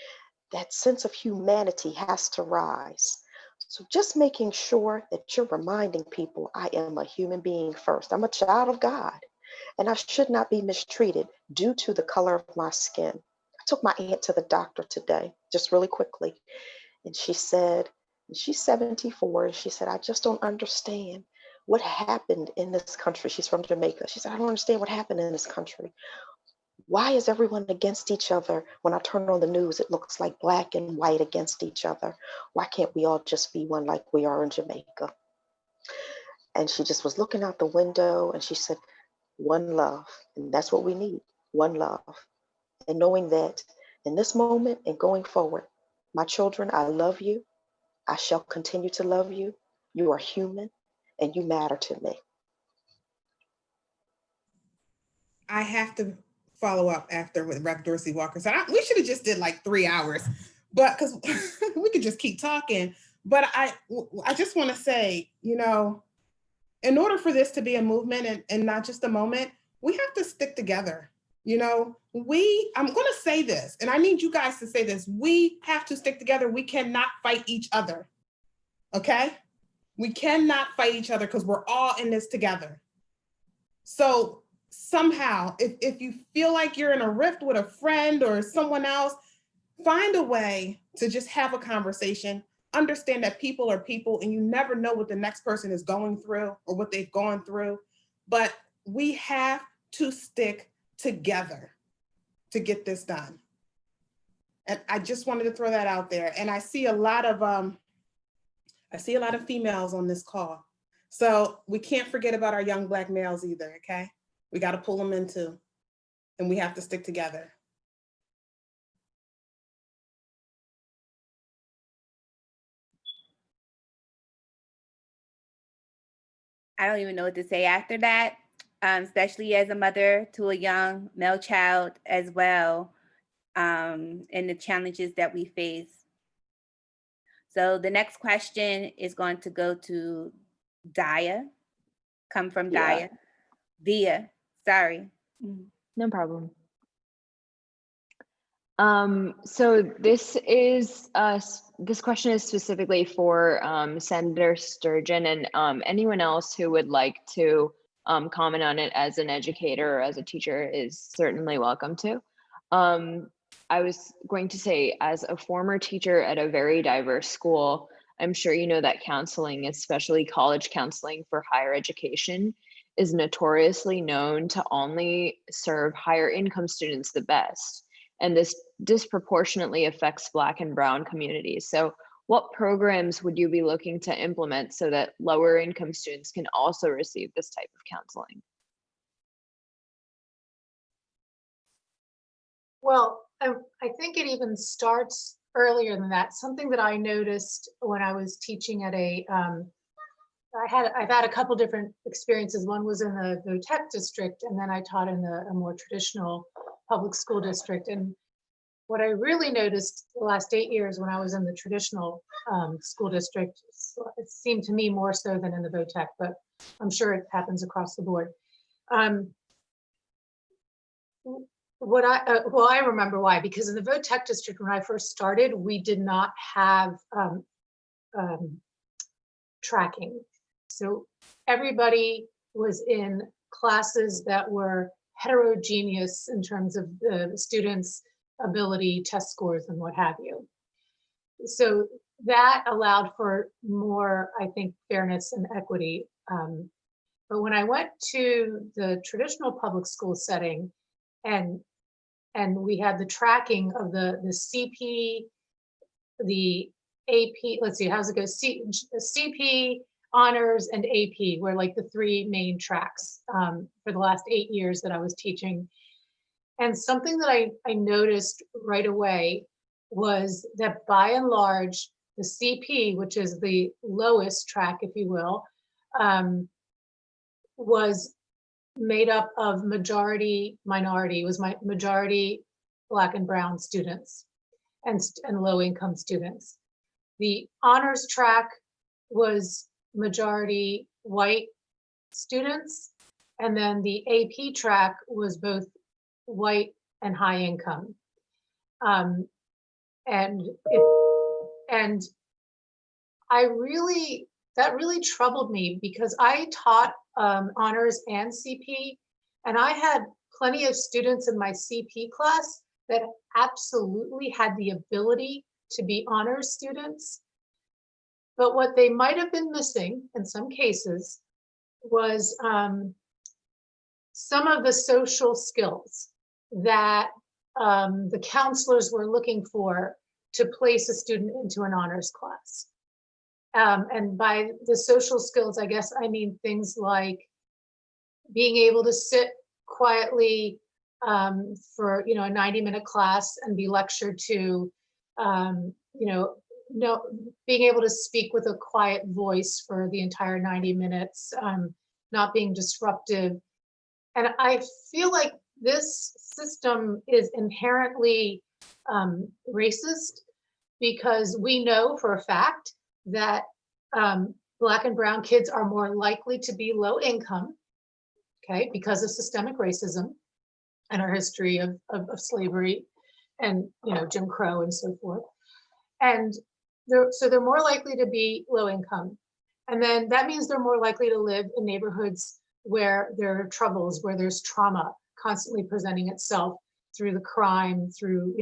that sense of humanity has to rise. So just making sure that you're reminding people, I am a human being first. I'm a child of God, and I should not be mistreated due to the color of my skin. I took my aunt to the doctor today, just really quickly, and she said, and she's 74, and she said, I just don't understand what happened in this country. She's from Jamaica. She said, I don't understand what happened in this country. Why is everyone against each other? When I turn on the news, it looks like black and white against each other. Why can't we all just be one like we are in Jamaica? And she just was looking out the window, and she said, one love. And that's what we need, one love. And knowing that in this moment and going forward, my children, I love you. I shall continue to love you. You are human, and you matter to me. I have to follow up after with Rep. Dorsey Walker. So we should have just did like 3 hours, but because we could just keep talking. But I just want to say, you know, in order for this to be a movement and not just a moment, we have to stick together. You know, I'm going to say this, and I need you guys to say this. We have to stick together. We cannot fight each other. Okay? We cannot fight each other because we're all in this together. So somehow, if you feel like you're in a rift with a friend or someone else, find a way to just have a conversation. Understand that people are people, and you never know what the next person is going through or what they've gone through. But we have to stick together to get this done. And I just wanted to throw that out there. And I see a lot of females on this call. So we can't forget about our young Black males either, okay? We got to pull them in too, and we have to stick together. I don't even know what to say after that, especially as a mother to a young male child as well, and the challenges that we face. So the next question is going to go to Dia, come from Dia. Dia, sorry. No problem. So this question is specifically for Senator Sturgeon, and anyone else who would like to comment on it as an educator or as a teacher is certainly welcome to. I was going to say, as a former teacher at a very diverse school, I'm sure you know that counseling, especially college counseling for higher education, is notoriously known to only serve higher income students the best. And this disproportionately affects Black and Brown communities. So what programs would you be looking to implement so that lower income students can also receive this type of counseling? Well, I think it even starts earlier than that. Something that I noticed when I was teaching at I've had a couple different experiences. One was in the tech district, and then I taught in a more traditional public school district. And what I really noticed the last 8 years when I was in the traditional school district, it seemed to me more so than in the VOTEC, but I'm sure it happens across the board. Well, I remember why, because in the VOTEC district, when I first started, we did not have tracking. So everybody was in classes that were heterogeneous in terms of the students' ability, test scores, and what have you. So that allowed for more, I think, fairness and equity. But when I went to the traditional public school setting, and we had the tracking of the CP, the AP, let's see, how's it go? CP, honors, and AP were like the three main tracks for the last 8 years that I was teaching. And something that I noticed right away was that by and large, the CP, which is the lowest track, if you will, was made up of majority minority, was my majority Black and brown students and low income students. The honors track was majority white students, and then the AP track was both white and high income. That really troubled me, because I taught honors and CP, and I had plenty of students in my CP class that absolutely had the ability to be honors students. But what they might have been missing in some cases was some of the social skills that the counselors were looking for to place a student into an honors class. And by the social skills, I guess I mean things like being able to sit quietly for a 90-minute class and be lectured to, being able to speak with a quiet voice for the entire 90 minutes, not being disruptive. And I feel like this system is inherently racist, because we know for a fact that Black and brown kids are more likely to be low income, okay, because of systemic racism and our history of slavery and Jim Crow and so forth. And so they're more likely to be low income. And then that means they're more likely to live in neighborhoods where there are troubles, where there's trauma constantly presenting itself through the crime, through,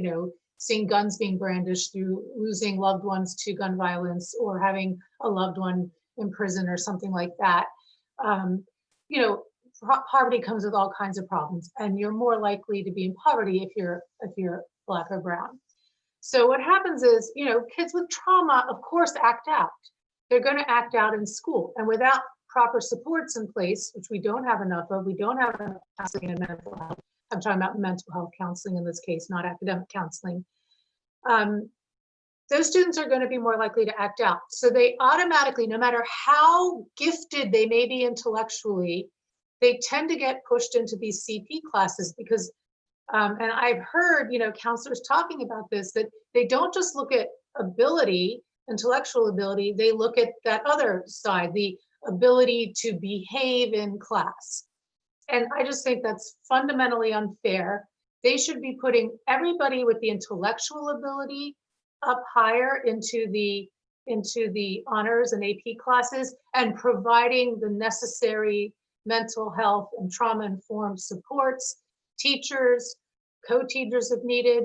seeing guns being brandished, through losing loved ones to gun violence, or having a loved one in prison or something like that. Poverty comes with all kinds of problems, and you're more likely to be in poverty if you're Black or brown. So what happens is, kids with trauma, of course, act out. They're going to act out in school, and without proper supports in place, which we don't have enough of, we don't have enough counseling and mental health. I'm talking about mental health counseling in this case, not academic counseling. Those students are going to be more likely to act out. So they automatically, no matter how gifted they may be intellectually, they tend to get pushed into these CP classes because, and I've heard, counselors talking about this, that they don't just look at ability, intellectual ability, they look at that other side, the ability to behave in class. And I just think that's fundamentally unfair. They should be putting everybody with the intellectual ability up higher into the honors and AP classes, and providing the necessary mental health and trauma-informed supports, teachers, co-teachers if needed,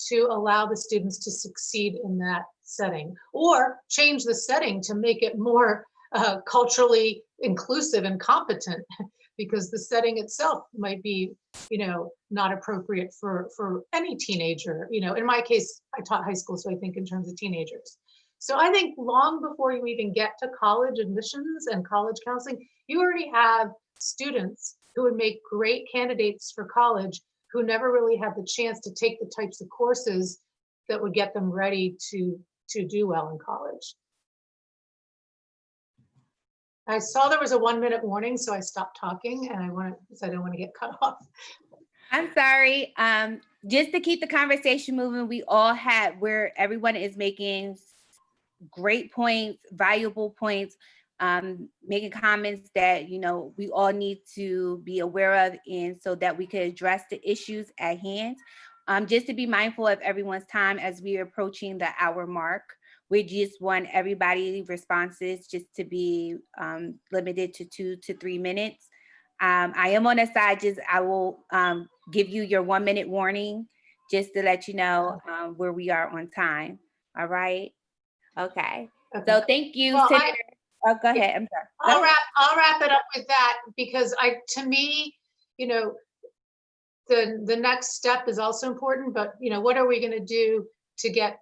to allow the students to succeed in that setting, or change the setting to make it more culturally inclusive and competent, because the setting itself might be, not appropriate for any teenager. In my case, I taught high school, so I think in terms of teenagers. So I think long before you even get to college admissions and college counseling, you already have students who would make great candidates for college, who never really had the chance to take the types of courses that would get them ready to do well in college. I saw there was a 1-minute warning, so I stopped talking, and because I don't want to get cut off. I'm sorry. Just to keep the conversation moving, we all had where everyone is making great points, valuable points, making comments that, you know, we all need to be aware of, and so that we could address the issues at hand. Just to be mindful of everyone's time as we are approaching the hour mark. We just want everybody's responses just to be limited to 2 to 3 minutes. I am on the side, I will give you your 1-minute warning just to let you know where we are on time. All right. Okay. So thank you, Well, Senator. Oh, go ahead. I'm sorry. I'll wrap it up with that, because to me, you know, the next step is also important, but you know, what are we going to do to get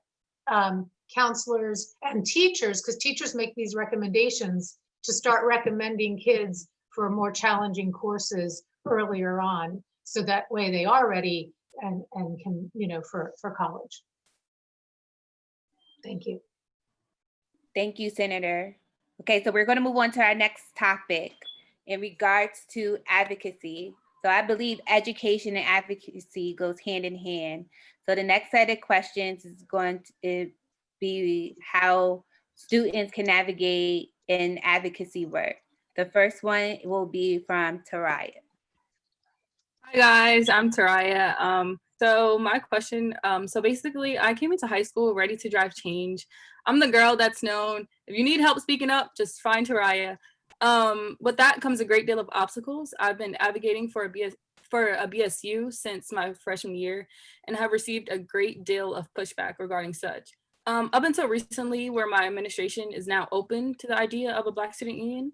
counselors and teachers, because teachers make these recommendations, to start recommending kids for more challenging courses earlier on, so that way they are ready and can, you know, for college. Thank you. Thank you, Senator. Okay, so we're going to move on to our next topic in regards to advocacy. So I believe education and advocacy goes hand in hand. So the next set of questions is going to be how students can navigate in advocacy work. The first one will be from Taraya. Hi guys, I'm Taraya. So my question, so basically I came into high school ready to drive change. I'm the girl that's known, if you need help speaking up, just find Taraya. With that comes a great deal of obstacles. I've been advocating for a BSU since my freshman year and have received a great deal of pushback regarding such. Up until recently, where my administration is now open to the idea of a Black student union.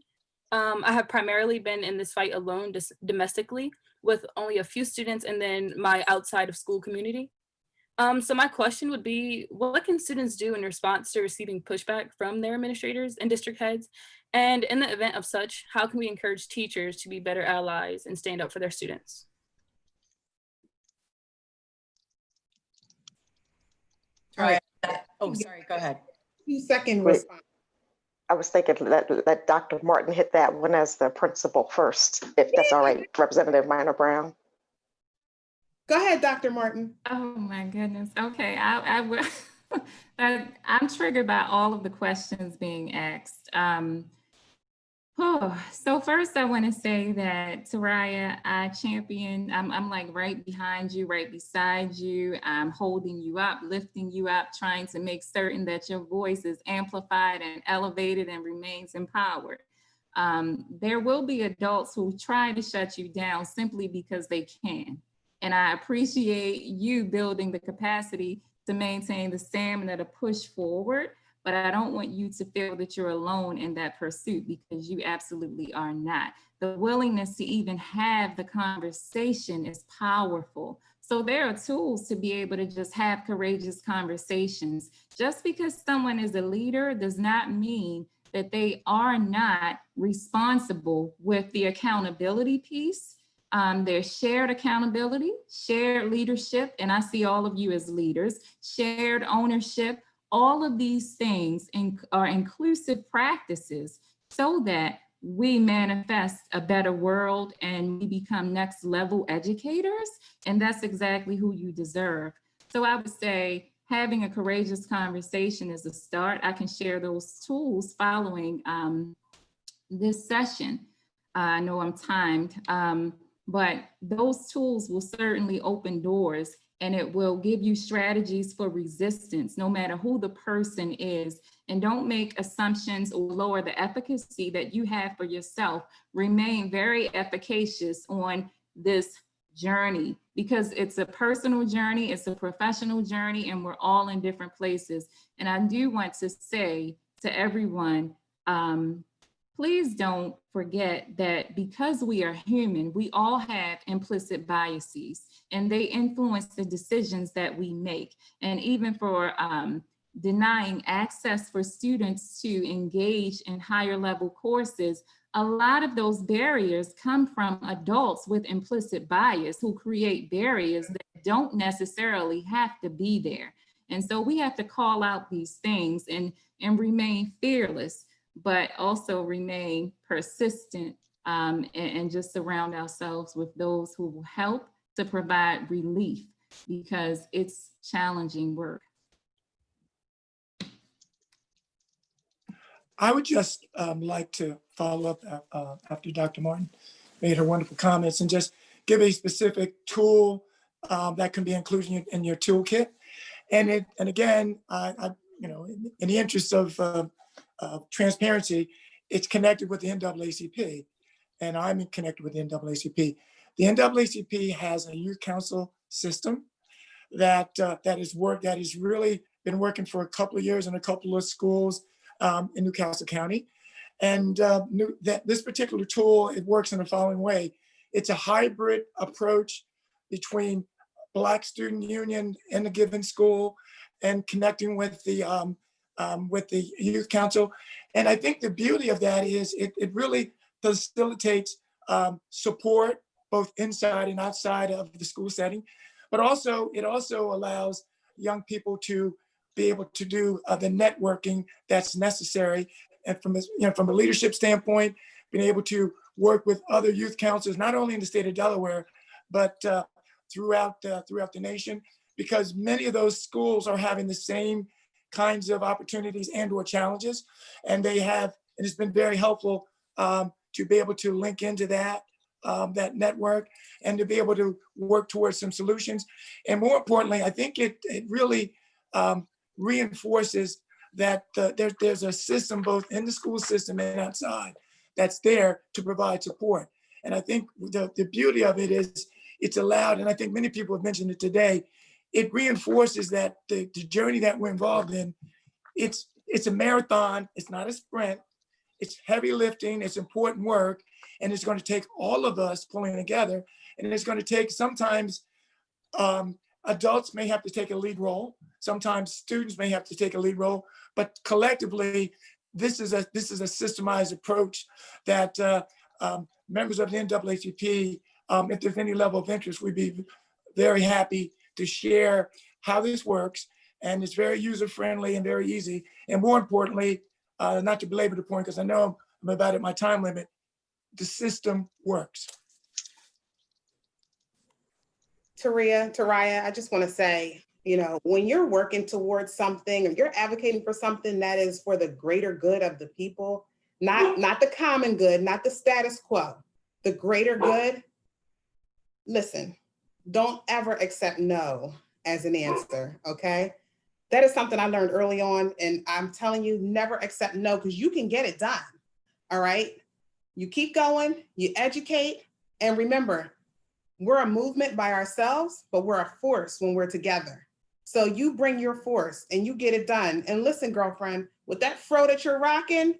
I have primarily been in this fight alone domestically, with only a few students and then my outside of school community. So my question would be, what can students do in response to receiving pushback from their administrators and district heads? And in the event of such, how can we encourage teachers to be better allies and stand up for their students? Try. Oh, sorry, go ahead. 2-second response. I was thinking let Dr. Martin hit that one as the principal first, if that's all right, Representative Minor Brown. Go ahead, Dr. Martin. Oh my goodness. Okay, I will. I'm triggered by all of the questions being asked. So first I want to say that, Taraya, I champion, I'm like right behind you, right beside you. I'm holding you up, lifting you up, trying to make certain that your voice is amplified and elevated and remains empowered. There will be adults who try to shut you down simply because they can. And I appreciate you building the capacity to maintain the stamina to push forward. But I don't want you to feel that you're alone in that pursuit, because you absolutely are not. The willingness to even have the conversation is powerful. So there are tools to be able to just have courageous conversations. Just because someone is a leader does not mean that they are not responsible with the accountability piece. There's shared accountability, shared leadership, and I see all of you as leaders, shared ownership. All of these things are inclusive practices so that we manifest a better world and we become next level educators. And that's exactly who you deserve. So I would say having a courageous conversation is a start. I can share those tools following this session. I know I'm timed, but those tools will certainly open doors, and it will give you strategies for resistance, no matter who the person is. And don't make assumptions or lower the efficacy that you have for yourself. Remain very efficacious on this journey, because it's a personal journey, it's a professional journey, and we're all in different places. And I do want to say to everyone, please don't forget that because we are human, we all have implicit biases, and they influence the decisions that we make. And even for denying access for students to engage in higher level courses, a lot of those barriers come from adults with implicit bias who create barriers that don't necessarily have to be there. And so we have to call out these things and remain fearless, but also remain persistent, and just surround ourselves with those who will help to provide relief, because it's challenging work. I would just like to follow up after Dr. Martin made her wonderful comments and just give a specific tool that can be included in your toolkit. And again, in the interest of transparency, it's connected with the NAACP, and I'm connected with the NAACP. The NAACP has a youth council system that has really been working for a couple of years in a couple of schools in Newcastle County. And this particular tool, it works in the following way. It's a hybrid approach between Black Student Union in a given school and connecting with the youth council. And I think the beauty of that is it really facilitates support both inside and outside of the school setting, but also it also allows young people to be able to do the networking that's necessary. And from a leadership standpoint, being able to work with other youth councils, not only in the state of Delaware, but throughout the nation, because many of those schools are having the same kinds of opportunities and or challenges. And it's been very helpful to be able to link into that network and to be able to work towards some solutions. And more importantly, I think it really reinforces that there's a system both in the school system and outside that's there to provide support. And I think the beauty of it is it's allowed, and I think many people have mentioned it today, it reinforces that the journey that we're involved in, it's a marathon, it's not a sprint, it's heavy lifting, it's important work, and it's going to take all of us pulling together. And it's going to take sometimes adults may have to take a lead role. Sometimes students may have to take a lead role, but collectively, this is a systemized approach that members of the NAACP, if there's any level of interest, we'd be very happy to share how this works. And it's very user-friendly and very easy. And more importantly, not to belabor the point, because I know I'm about at my time limit, the system works. Taraya, I just want to say, when you're working towards something or you're advocating for something that is for the greater good of the people, not the common good, not the status quo, the greater good, listen, don't ever accept no as an answer, okay? That is something I learned early on, and I'm telling you, never accept no, because you can get it done, all right? You keep going, you educate, and remember, we're a movement by ourselves, but we're a force when we're together. So you bring your force and you get it done. And listen, girlfriend, with that fro that you're rocking,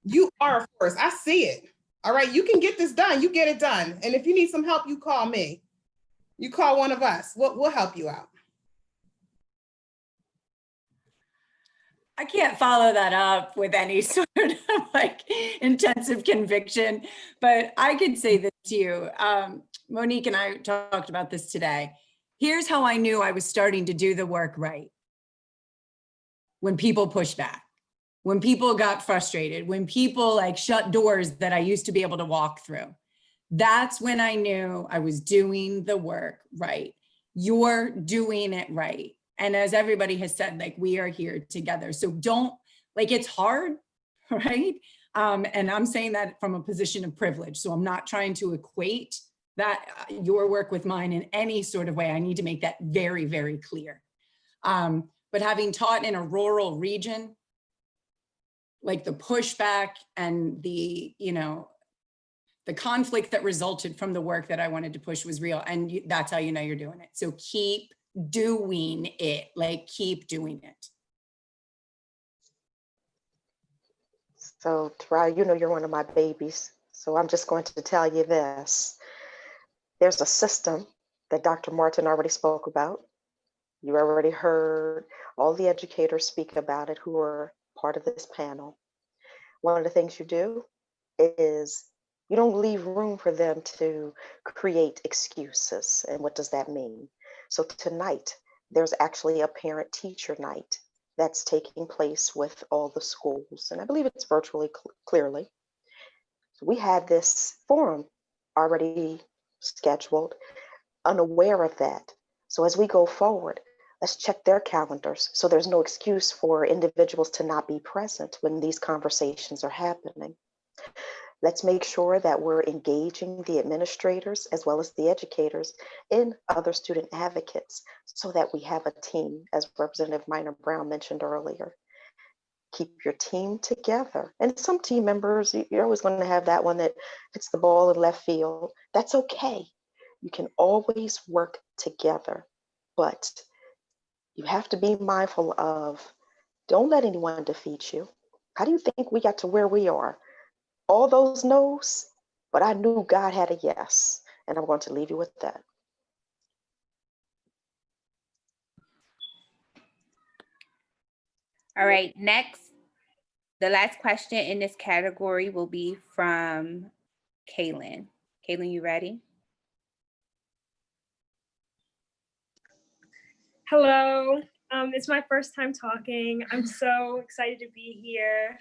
you are a force. I see it. All right, you can get this done. You get it done. And if you need some help, you call me. You call one of us. We'll help you out. I can't follow that up with any sort of intensive conviction, but I could say this to you. Monique and I talked about this today. Here's how I knew I was starting to do the work right. When people pushed back, when people got frustrated, when people shut doors that I used to be able to walk through. That's when I knew I was doing the work right. You're doing it right. And as everybody has said, we are here together. So don't, it's hard, right? And I'm saying that from a position of privilege. So I'm not trying to equate that your work with mine in any sort of way. I need to make that very, very clear. But having taught in a rural region, the pushback and the conflict that resulted from the work that I wanted to push was real. And that's how you know you're doing it. So keep doing it, keep doing it. So Taraya, you're one of my babies. So I'm just going to tell you this. There's a system that Dr. Martin already spoke about. You already heard all the educators speak about it who are part of this panel. One of the things you do is you don't leave room for them to create excuses. And what does that mean? So tonight, there's actually a parent-teacher night that's taking place with all the schools. And I believe it's virtually clearly. So we had this forum already scheduled, unaware of that. So as we go forward, let's check their calendars so there's no excuse for individuals to not be present when these conversations are happening. Let's make sure that we're engaging the administrators as well as the educators in other student advocates so that we have a team, as Representative Minor Brown mentioned earlier. Keep your team together. And some team members, you're always going to have that one that hits the ball in left field. That's okay. You can always work together, but you have to be mindful of, don't let anyone defeat you. How do you think we got to where we are? All those no's, but I knew God had a yes. And I'm going to leave you with that. All right, next, the last question in this category will be from Kaylin. Kaylin, you ready? Hello, it's my first time talking. I'm so excited to be here.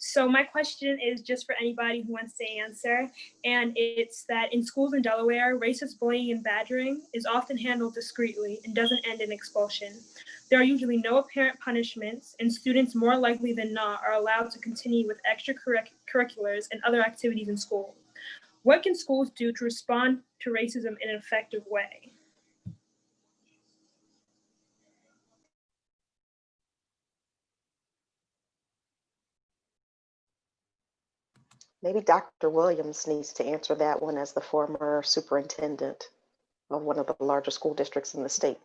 So my question is just for anybody who wants to answer, and it's that in schools in Delaware, racist bullying and badgering is often handled discreetly and doesn't end in expulsion. There are usually no apparent punishments, and students more likely than not are allowed to continue with extracurriculars and other activities in school. What can schools do to respond to racism in an effective way? Maybe Dr. Williams needs to answer that one as the former superintendent of one of the larger school districts in the state.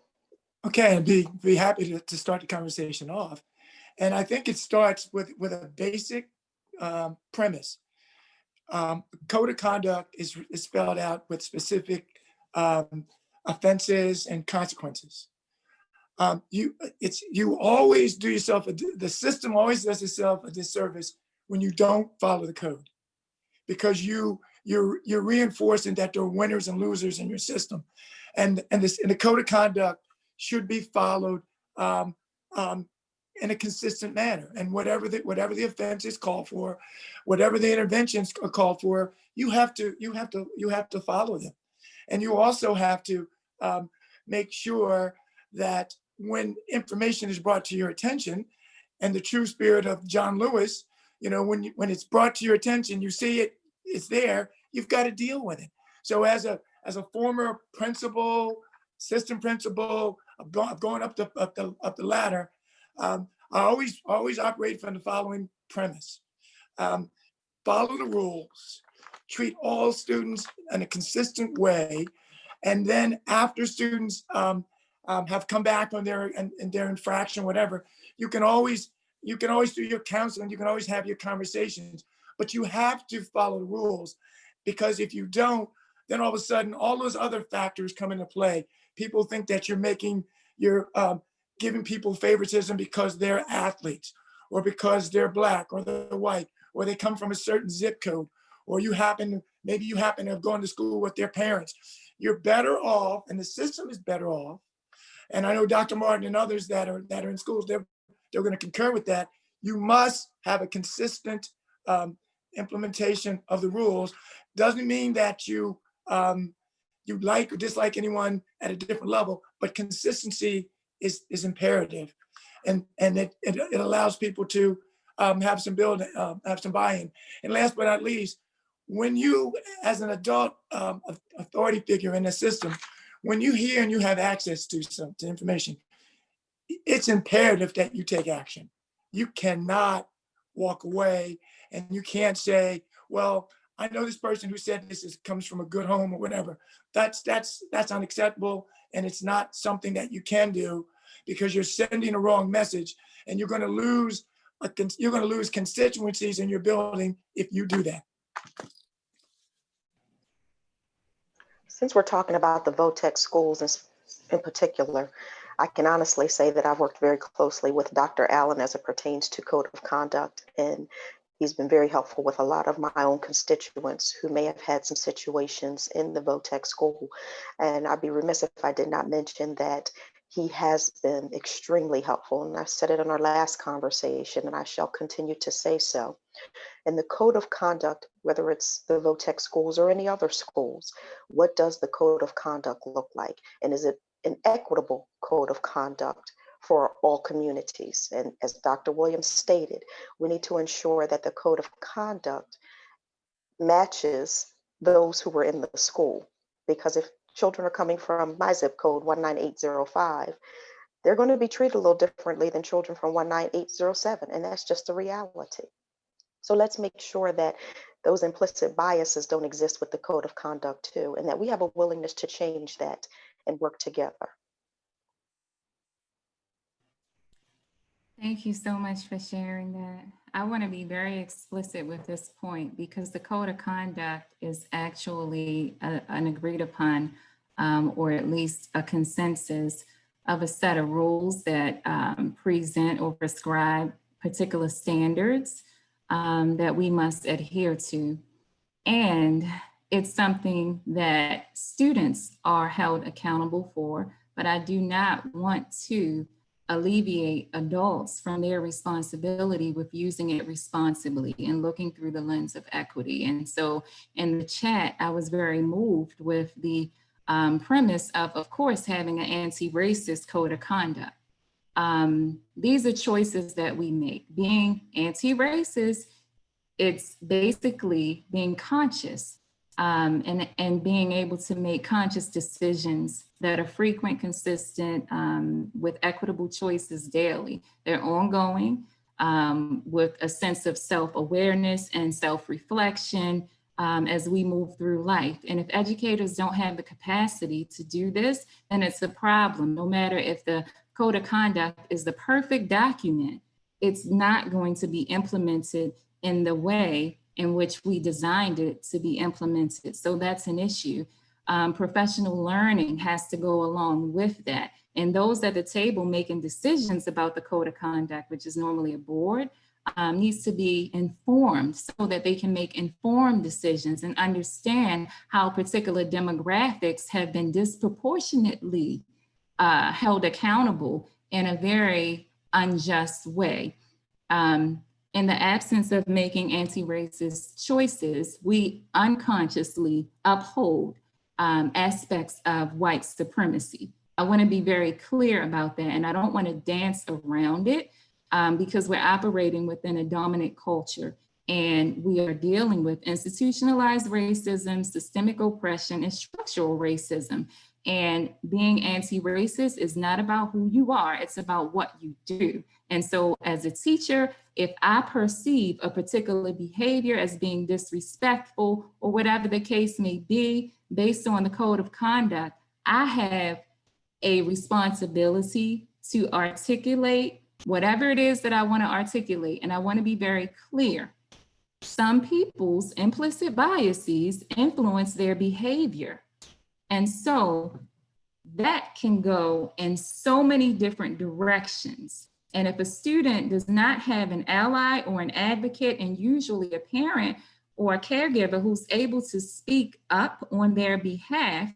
Okay, I'd be happy to start the conversation off. And I think it starts with a basic premise. Code of conduct is spelled out with specific offenses and consequences. You always do yourself, the system always does itself a disservice when you don't follow the code, because you're reinforcing that there are winners and losers in your system, and the code of conduct should be followed in a consistent manner. And whatever the offense is called for, whatever the interventions are called for, you have to follow them. And you also have to make sure that when information is brought to your attention, and the true spirit of John Lewis, when it's brought to your attention, you see it's there, you've got to deal with it. So as a former principal, assistant principal, I've gone up the ladder. I always operate from the following premise: follow the rules, treat all students in a consistent way, and then after students have come back on their infraction, whatever, you can always do your counseling, you can always have your conversations, but you have to follow the rules, because if you don't, then all of a sudden all those other factors come into play. People think that you're giving people favoritism because they're athletes, or because they're Black, or they're white, or they come from a certain zip code, or maybe you happen to have gone to school with their parents. You're better off, and the system is better off. And I know Dr. Martin and others that are in schools, they're going to concur with that. You must have a consistent implementation of the rules. Doesn't mean that you like or dislike anyone at a different level, but consistency is imperative, and it allows people to have some buy-in. And last but not least, when you, as an adult authority figure in the system, when you hear and you have access to information, it's imperative that you take action. You cannot walk away, and you can't say, well, I know this person who said this comes from a good home or whatever. That's unacceptable, and it's not something that you can do, because you're sending a wrong message, and you're going to lose constituencies in your building if you do that. Since we're talking about the VOTEC schools in particular, I can honestly say that I've worked very closely with Dr. Allen as it pertains to code of conduct, and He's been very helpful with a lot of my own constituents who may have had some situations in the VOTEC school. And I'd be remiss if I did not mention that he has been extremely helpful. And I said it in our last conversation, and I shall continue to say so. In the code of conduct, whether it's the VOTEC schools or any other schools, what does the code of conduct look like? And is it an equitable code of conduct for all communities? And as Dr. Williams stated, we need to ensure that the code of conduct matches those who were in the school. Because if children are coming from my zip code 19805, they're going to be treated a little differently than children from 19807. And that's just the reality. So let's make sure that those implicit biases don't exist with the code of conduct too, and that we have a willingness to change that and work together. Thank you so much for sharing that. I want to be very explicit with this point because the code of conduct is actually an agreed upon or at least a consensus of a set of rules that present or prescribe particular standards that we must adhere to. And it's something that students are held accountable for, but I do not want to alleviate adults from their responsibility with using it responsibly and looking through the lens of equity. And so in the chat, I was very moved with the premise of course, having an anti-racist code of conduct. These are choices that we make. Being anti-racist, it's basically being conscious and being able to make conscious decisions that are frequent, consistent, with equitable choices daily. They're ongoing with a sense of self-awareness and self-reflection as we move through life. And if educators don't have the capacity to do this, then it's a problem. No matter if the code of conduct is the perfect document, it's not going to be implemented in the way in which we designed it to be implemented. So that's an issue. Professional learning has to go along with that. And those at the table making decisions about the code of conduct, which is normally a board, needs to be informed so that they can make informed decisions and understand how particular demographics have been disproportionately held accountable in a very unjust way. In the absence of making anti-racist choices, we unconsciously uphold aspects of white supremacy. I want to be very clear about that, and I don't want to dance around it because we're operating within a dominant culture and we are dealing with institutionalized racism, systemic oppression, and structural racism. And being anti-racist is not about who you are, it's about what you do. And so as a teacher, if I perceive a particular behavior as being disrespectful or whatever the case may be, based on the code of conduct, I have a responsibility to articulate whatever it is that I want to articulate. And I want to be very clear. Some people's implicit biases influence their behavior. And so that can go in so many different directions. And if a student does not have an ally or an advocate, and usually a parent or a caregiver who's able to speak up on their behalf,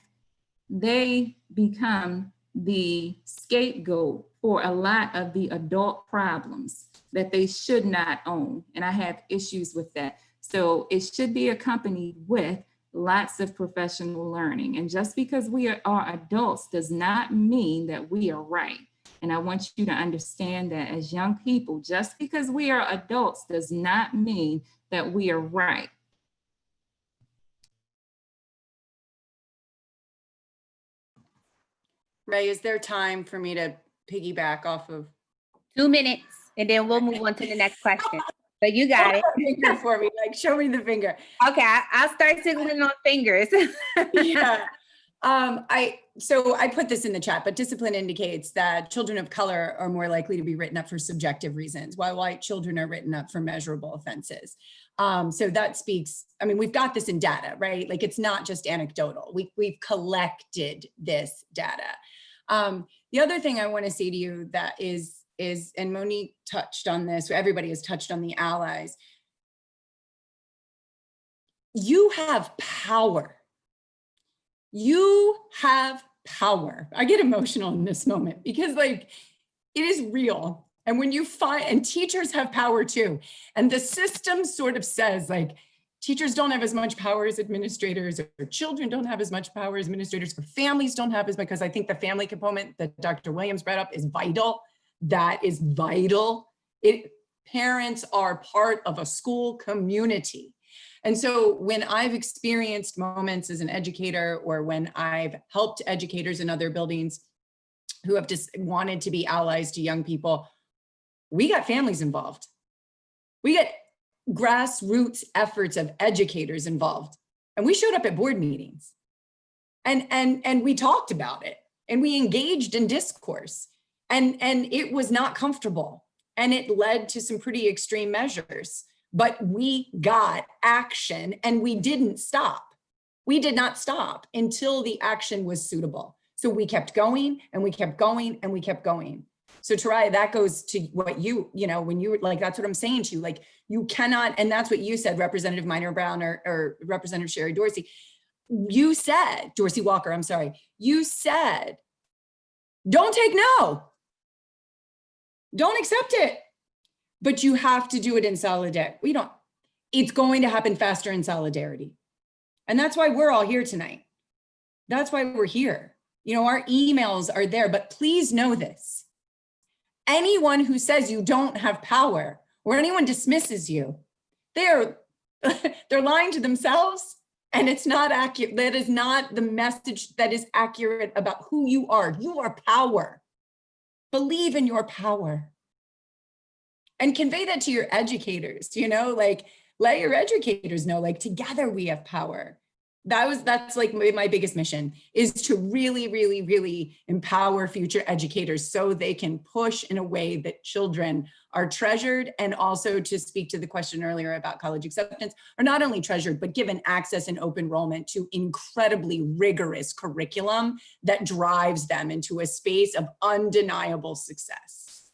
they become the scapegoat for a lot of the adult problems that they should not own. And I have issues with that. So it should be accompanied with lots of professional learning. And just because we are adults does not mean that we are right. And I want you to understand that as young people, just because we are adults does not mean that we are right. Ray, is there time for me to piggyback off of? 2 minutes, and then we'll move on to the next question. But you got it. Finger for me, like show me the finger. Okay, I'll start signaling on fingers. Yeah. So I put this in the chat, but discipline indicates that children of color are more likely to be written up for subjective reasons, while white children are written up for measurable offenses. So that speaks, I mean, we've got this in data, right? Like it's not just anecdotal. We've collected this data. The other thing I want to say to you that is, and Monique touched on this, everybody has touched on the allies. you have power. You have power. I get emotional in this moment because like it is real. And when you find, and teachers have power too. And the system sort of says like, teachers don't have as much power as administrators, or children don't have as much power as administrators, or families don't have as much, because I think the family component that Dr. Williams brought up is vital. That is vital. Parents are part of a school community. And so when I've experienced moments as an educator, or when I've helped educators in other buildings who have just wanted to be allies to young people, we got families involved. We get grassroots efforts of educators involved. And we showed up at board meetings and we talked about it and we engaged in discourse, and it was not comfortable and it led to some pretty extreme measures, but we got action and we didn't stop. We did not stop until the action was suitable. So we kept going and we kept going and we kept going. So Taraya, that goes to what you know, when you were like, that's what I'm saying to you, like you cannot, and that's what you said, Representative Minor Brown or Representative Sherry Dorsey, you said, Dorsey Walker, I'm sorry, you said, don't take no, don't accept it, but you have to do it in solidarity. It's going to happen faster in solidarity. And that's why we're all here tonight. That's why we're here. You know, our emails are there, but please know this. Anyone who says you don't have power or anyone dismisses you, they're lying to themselves, and it's not accurate. That is not the message that is accurate about who you are. You are power. Believe in your power. And convey that to your educators, you know, like let your educators know, like together we have power. That's like my biggest mission, is to really, really, really empower future educators so they can push in a way that children are treasured, and also to speak to the question earlier about college acceptance, are not only treasured, but given access and open enrollment to incredibly rigorous curriculum that drives them into a space of undeniable success.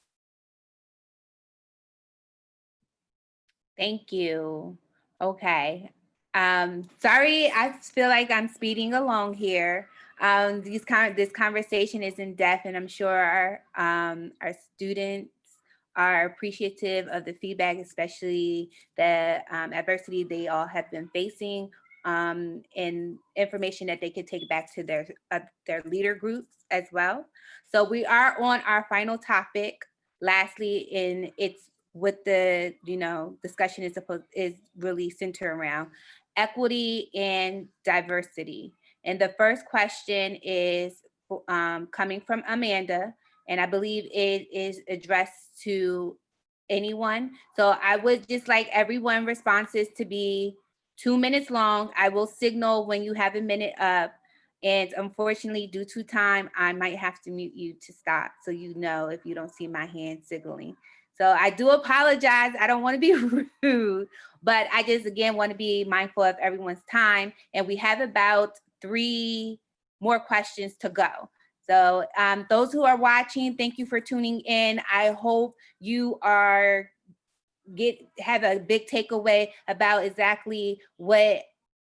Thank you. Okay. Sorry, I feel like I'm speeding along here. This conversation is in depth, and I'm sure our students are appreciative of the feedback, especially the adversity they all have been facing, and information that they could take back to their leader groups as well. So we are on our final topic. Lastly, it's what the discussion is really centered around: equity and diversity. And the first question is coming from Amanda, and I believe it is addressed to anyone. So I would just like everyone responses to be 2 minutes long. I will signal when you have a minute up. And unfortunately, due to time, I might have to mute you to stop, so you know if you don't see my hand signaling. So I do apologize. I don't want to be rude, but I just, again, want to be mindful of everyone's time. And we have about 3 more questions to go. So those who are watching, thank you for tuning in. I hope you have a big takeaway about exactly what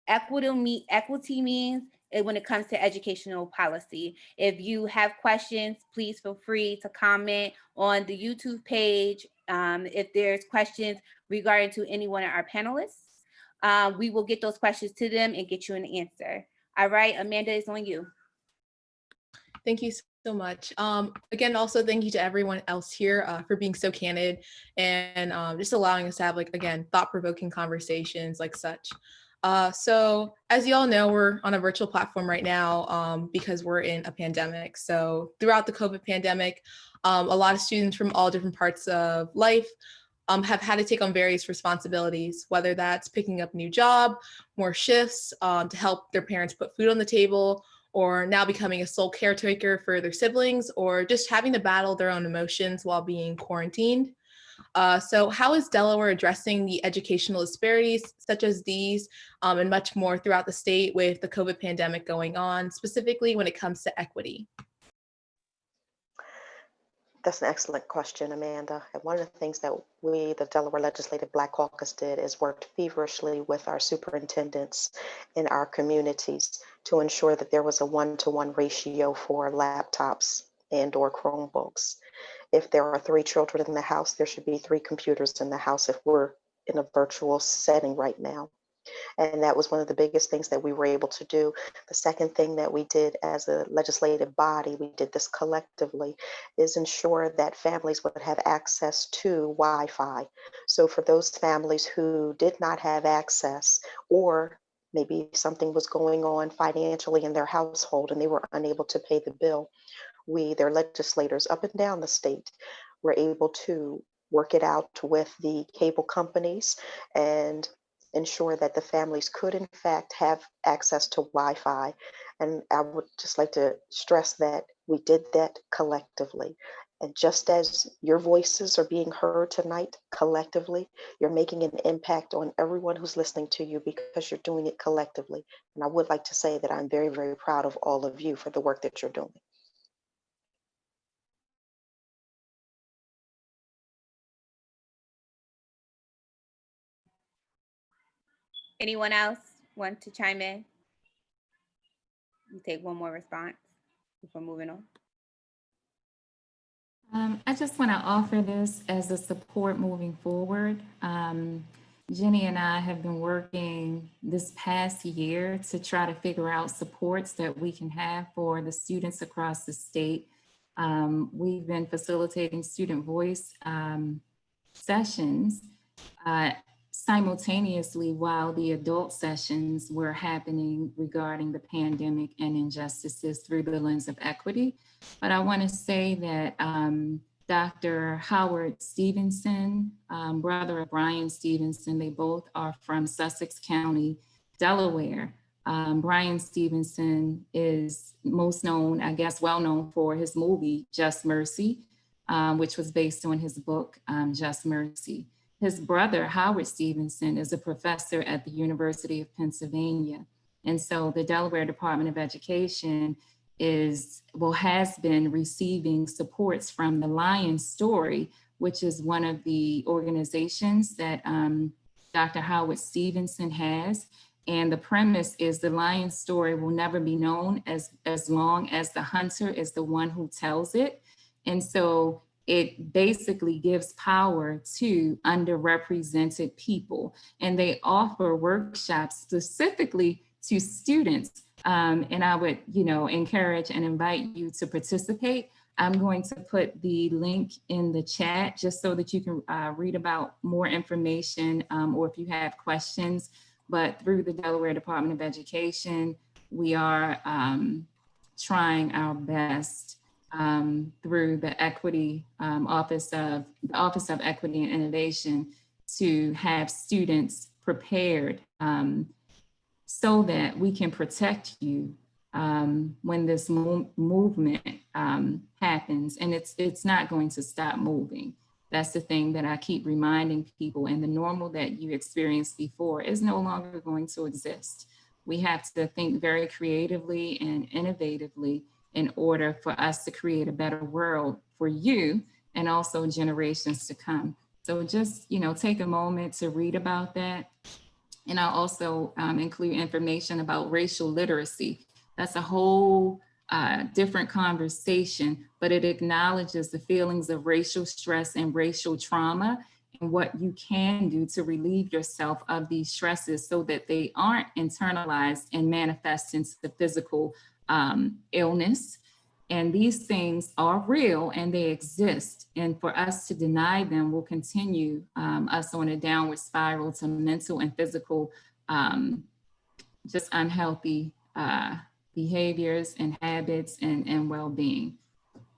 equity means when it comes to educational policy. If you have questions, please feel free to comment on the YouTube page. If there's questions regarding to any one of our panelists, we will get those questions to them and get you an answer. All right, Amanda, it's on you. Thank you so much. Again, also thank you to everyone else here for being so candid and just allowing us to have, like, again, thought-provoking conversations like such. So as you all know, we're on a virtual platform right now because we're in a pandemic. So throughout the COVID pandemic, a lot of students from all different parts of life have had to take on various responsibilities, whether that's picking up a new job, more shifts to help their parents put food on the table, or now becoming a sole caretaker for their siblings, or just having to battle their own emotions while being quarantined. So how is Delaware addressing the educational disparities such as these and much more throughout the state with the COVID pandemic going on, specifically when it comes to equity? That's an excellent question, Amanda. And one of the things that we, the Delaware Legislative Black Caucus, did is worked feverishly with our superintendents in our communities to ensure that there was a one-to-one ratio for laptops and/or Chromebooks. If there are 3 children in the house, there should be 3 computers in the house if we're in a virtual setting right now. And that was one of the biggest things that we were able to do. The second thing that we did as a legislative body, we did this collectively, is ensure that families would have access to Wi-Fi. So for those families who did not have access, or maybe something was going on financially in their household and they were unable to pay the bill, we, their legislators up and down the state, were able to work it out with the cable companies and ensure that the families could in fact have access to Wi-Fi. And I would just like to stress that we did that collectively. And just as your voices are being heard tonight collectively, you're making an impact on everyone who's listening to you because you're doing it collectively. And I would like to say that I'm very, very proud of all of you for the work that you're doing. Anyone else want to chime in? You take one more response before moving on. I just want to offer this as a support moving forward. Jenny and I have been working this past year to try to figure out supports that we can have for the students across the state. We've been facilitating student voice sessions simultaneously while the adult sessions were happening regarding the pandemic and injustices through the lens of equity. But I want to say that Dr. Howard Stevenson, brother of Brian Stevenson, they both are from Sussex County, Delaware. Brian Stevenson is most known, I guess, well known for his movie, Just Mercy, which was based on his book, Just Mercy. His brother, Howard Stevenson, is a professor at the University of Pennsylvania. And so the Delaware Department of Education has been receiving supports from the Lion Story, which is one of the organizations that Dr. Howard Stevenson has. And the premise is the Lion Story will never be known as long as the hunter is the one who tells it. And so it basically gives power to underrepresented people. And they offer workshops specifically to students. And I would, encourage and invite you to participate. I'm going to put the link in the chat just so that you can read about more information or if you have questions. But through the Delaware Department of Education, we are trying our best through the Equity Office of Equity and Innovation to have students prepared so that we can protect you when this movement happens, and it's not going to stop moving. That's the thing that I keep reminding people, and the normal that you experienced before is no longer going to exist. We have to think very creatively and innovatively in order for us to create a better world for you and also generations to come. So just, take a moment to read about that. And I'll also include information about racial literacy. That's a whole different conversation, but it acknowledges the feelings of racial stress and racial trauma and what you can do to relieve yourself of these stresses so that they aren't internalized and manifest into the physical illness. And these things are real and they exist. And for us to deny them will continue us on a downward spiral to mental and physical, just unhealthy behaviors and habits and well-being.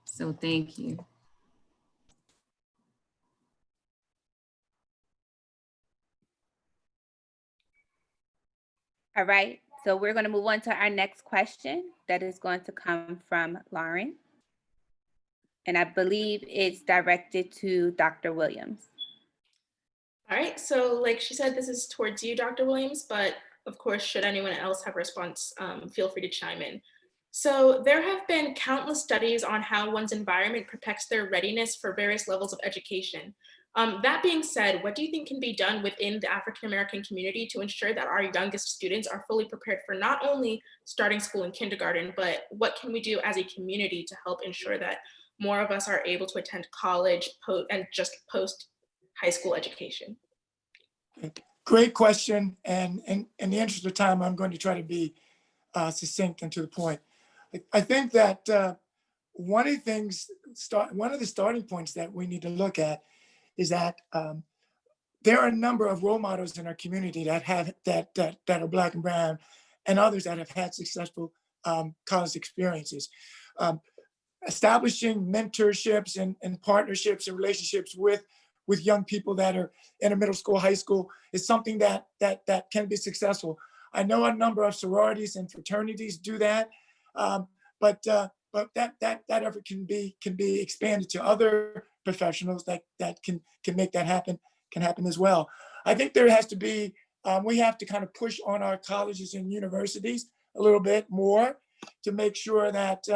So thank you. All right, so we're going to move on to our next question that is going to come from Lauren. And I believe it's directed to Dr. Williams. All right, so like she said, this is towards you, Dr. Williams, but of course, should anyone else have a response, feel free to chime in. So there have been countless studies on how one's environment protects their readiness for various levels of education. That being said, what do you think can be done within the African American community to ensure that our youngest students are fully prepared for not only starting school in kindergarten, but what can we do as a community to help ensure that more of us are able to attend college and just post high school education? Great question. And in the interest of time, I'm going to try to be succinct and to the point. I think that one of the things, one of the starting points that we need to look at is that there are a number of role models in our community that have that are Black and brown, and others that have had successful college experiences. Establishing mentorships and partnerships and relationships with young people that are in a middle school, high school is something that can be successful. I know a number of sororities and fraternities do that, but that effort can be expanded to other professionals that can make that happen, can happen as well. I think there has to be, we have to kind of push on our colleges and universities a little bit more to make sure that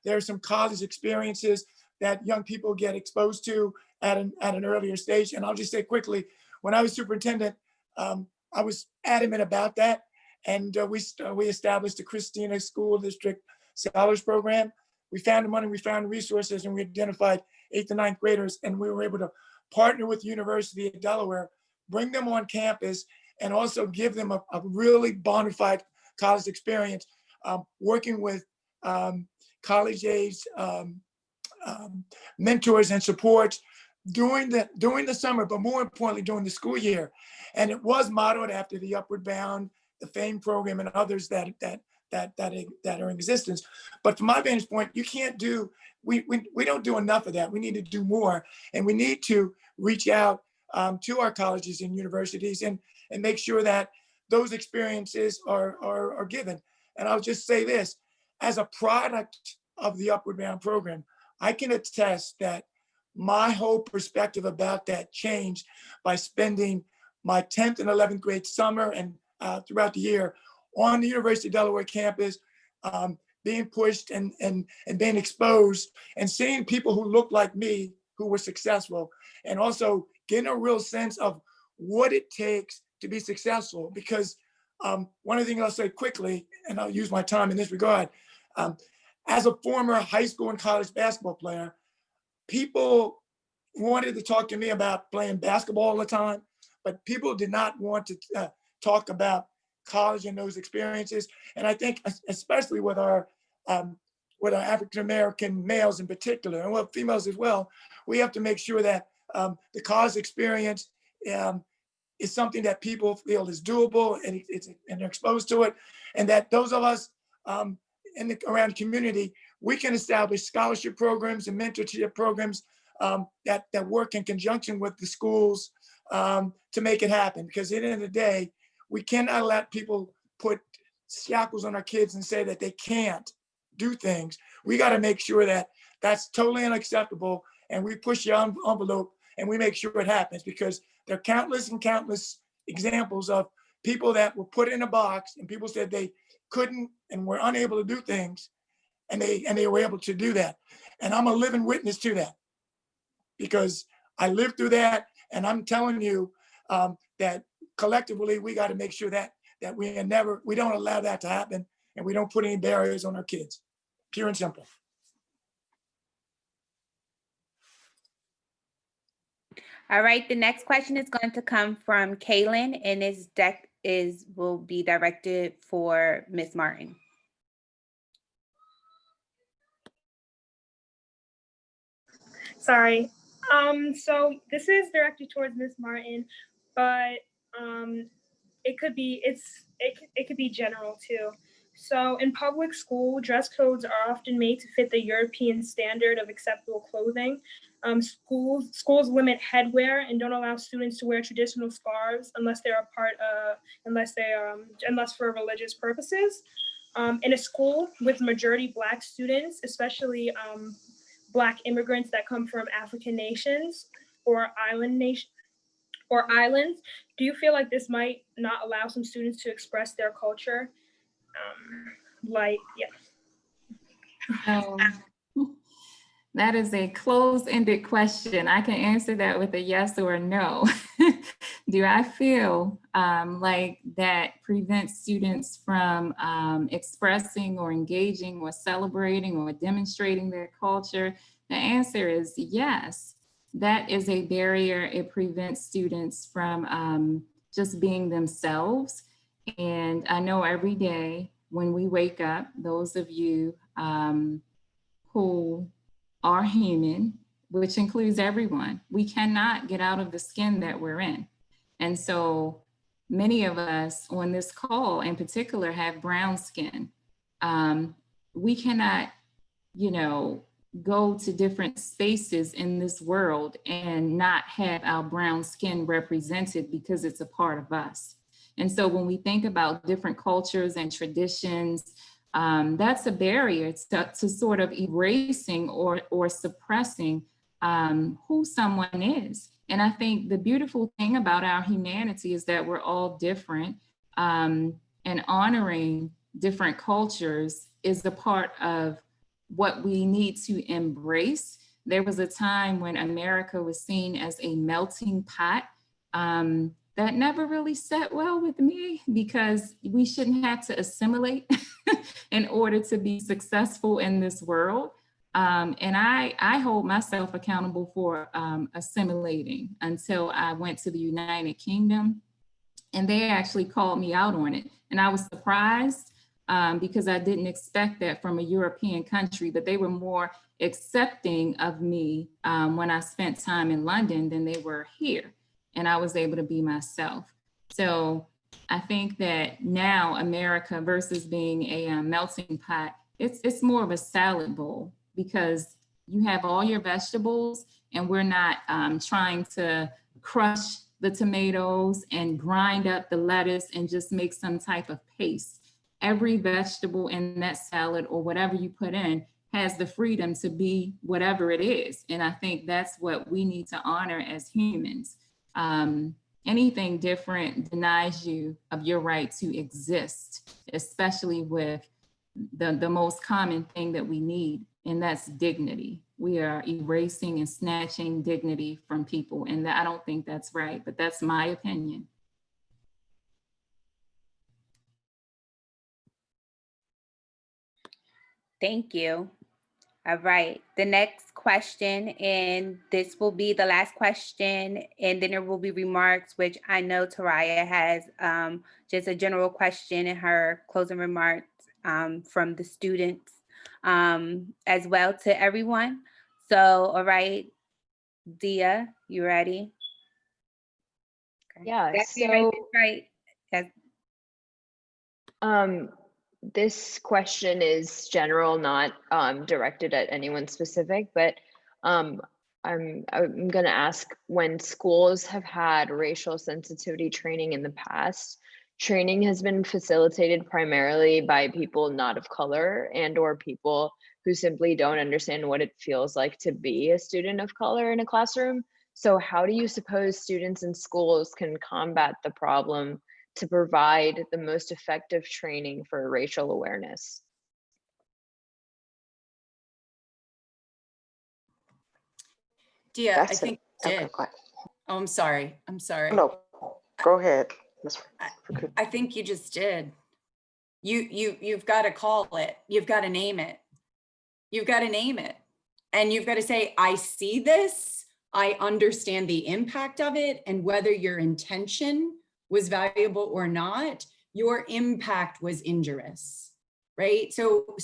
there are some college experiences that young people get exposed to at an earlier stage. And I'll just say quickly, when I was superintendent, I was adamant about that. And we established the Christina School District Scholars Program. We found the money, we found the resources, and we identified 8th to 9th graders, and we were able to partner with the University of Delaware, bring them on campus, and also give them a really bona fide college experience, working with college-age mentors and supports during the summer, but more importantly, during the school year. And it was modeled after the Upward Bound, the FAME program, and others that are in existence. But from my vantage point, you can't do, we don't do enough of that. We need to do more, and we need to reach out to our colleges and universities and make sure that those experiences are given. And I'll just say this, as a product of the Upward Bound program, I can attest that my whole perspective about that changed by spending my 10th and 11th grade summer and throughout the year on the University of Delaware campus, being pushed and being exposed and seeing people who looked like me who were successful, and also getting a real sense of what it takes to be successful. Because one of the things I'll say quickly, and I'll use my time in this regard, as a former high school and college basketball player, people wanted to talk to me about playing basketball all the time, but people did not want to talk about college and those experiences. And I think especially with our African-American males in particular, and well, females as well, we have to make sure that the college experience is something that people feel is doable and they're exposed to it. And that those of us around the community, we can establish scholarship programs and mentorship programs that work in conjunction with the schools to make it happen. Because at the end of the day, we cannot let people put shackles on our kids and say that they can't do things. We got to make sure that that's totally unacceptable, and we push the envelope and we make sure it happens, because there are countless and countless examples of people that were put in a box and people said they couldn't and were unable to do things, and they were able to do that. And I'm a living witness to that, because I lived through that, and I'm telling you that collectively we got to make sure that we don't allow that to happen, and we don't put any barriers on our kids. Pure and simple. All right, the next question is going to come from Kaylin, and will be directed for Ms. Martin. Sorry. So this is directed towards Ms. Martin, but it could be general too. So in public school, dress codes are often made to fit the European standard of acceptable clothing. Schools limit headwear and don't allow students to wear traditional scarves unless for religious purposes. In a school with majority Black students, especially Black immigrants that come from African nations or islands, do you feel like this might not allow some students to express their culture? So that is a closed-ended question. I can answer that with a yes or a no. Do I feel like that prevents students from expressing or engaging or celebrating or demonstrating their culture? The answer is yes. That is a barrier. It prevents students from just being themselves. And I know every day when we wake up, those of you who are human, which includes everyone, we cannot get out of the skin that we're in. And so many of us on this call in particular have brown skin. We cannot, go to different spaces in this world and not have our brown skin represented because it's a part of us. And so when we think about different cultures and traditions, that's a barrier to sort of erasing or suppressing who someone is. And I think the beautiful thing about our humanity is that we're all different, and honoring different cultures is a part of what we need to embrace. There was a time when America was seen as a melting pot. That never really sat well with me because we shouldn't have to assimilate in order to be successful in this world. And I hold myself accountable for assimilating until I went to the United Kingdom, and they actually called me out on it. And I was surprised because I didn't expect that from a European country, but they were more accepting of me when I spent time in London than they were here. And I was able to be myself. So I think that now America versus being a melting pot, it's more of a salad bowl because you have all your vegetables and we're not trying to crush the tomatoes and grind up the lettuce and just make some type of paste. Every vegetable in that salad or whatever you put in has the freedom to be whatever it is. And I think that's what we need to honor as humans. Anything different denies you of your right to exist, especially with the most common thing that we need, and that's dignity. We are erasing and snatching dignity from people, and I don't think that's right, but that's my opinion. Thank you. All right, the next question, and this will be the last question, and then there will be remarks, which I know Taraya has just a general question in her closing remarks from the students as well to everyone. So, all right, Dia, you ready? Okay. Yeah, right. Yes. This question is general, not directed at anyone specific, but I'm going to ask, when schools have had racial sensitivity training in the past, training has been facilitated primarily by people not of color and or people who simply don't understand what it feels like to be a student of color in a classroom. So how do you suppose students in schools can combat the problem to provide the most effective training for racial awareness? Dia, I think you did. Okay, Oh, I'm sorry. No, go ahead, Ms. I think you just did. You've got to call it. You've got to name it. You've got to name it. And you've got to say, I see this. I understand the impact of it. And whether your intention was valuable or not, your impact was injurious, right? So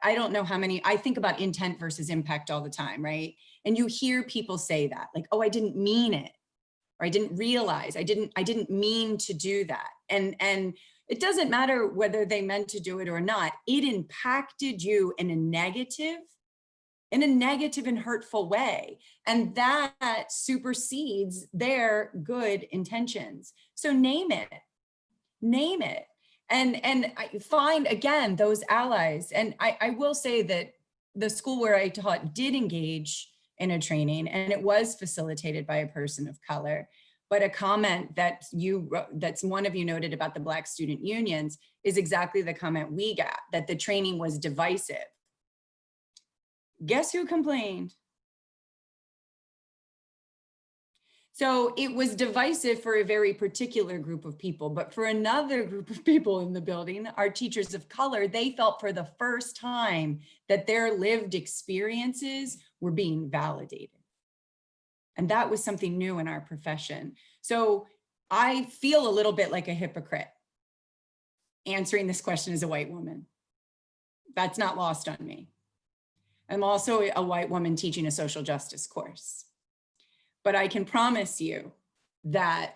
I don't know how many, I think about intent versus impact all the time, right? And you hear people say that, like, oh, I didn't mean it, or I didn't realize, I didn't mean to do that. And it doesn't matter whether they meant to do it or not, it impacted you in a negative and hurtful way. And that supersedes their good intentions. So name it. And find, again, those allies. And I will say that the school where I taught did engage in a training, and it was facilitated by a person of color. But a comment that that's one of you noted about the Black student unions is exactly the comment we got, that the training was divisive. Guess who complained? So it was divisive for a very particular group of people, but for another group of people in the building, our teachers of color, they felt for the first time that their lived experiences were being validated. And that was something new in our profession. So I feel a little bit like a hypocrite answering this question as a white woman. That's not lost on me. I'm also a white woman teaching a social justice course. But I can promise you that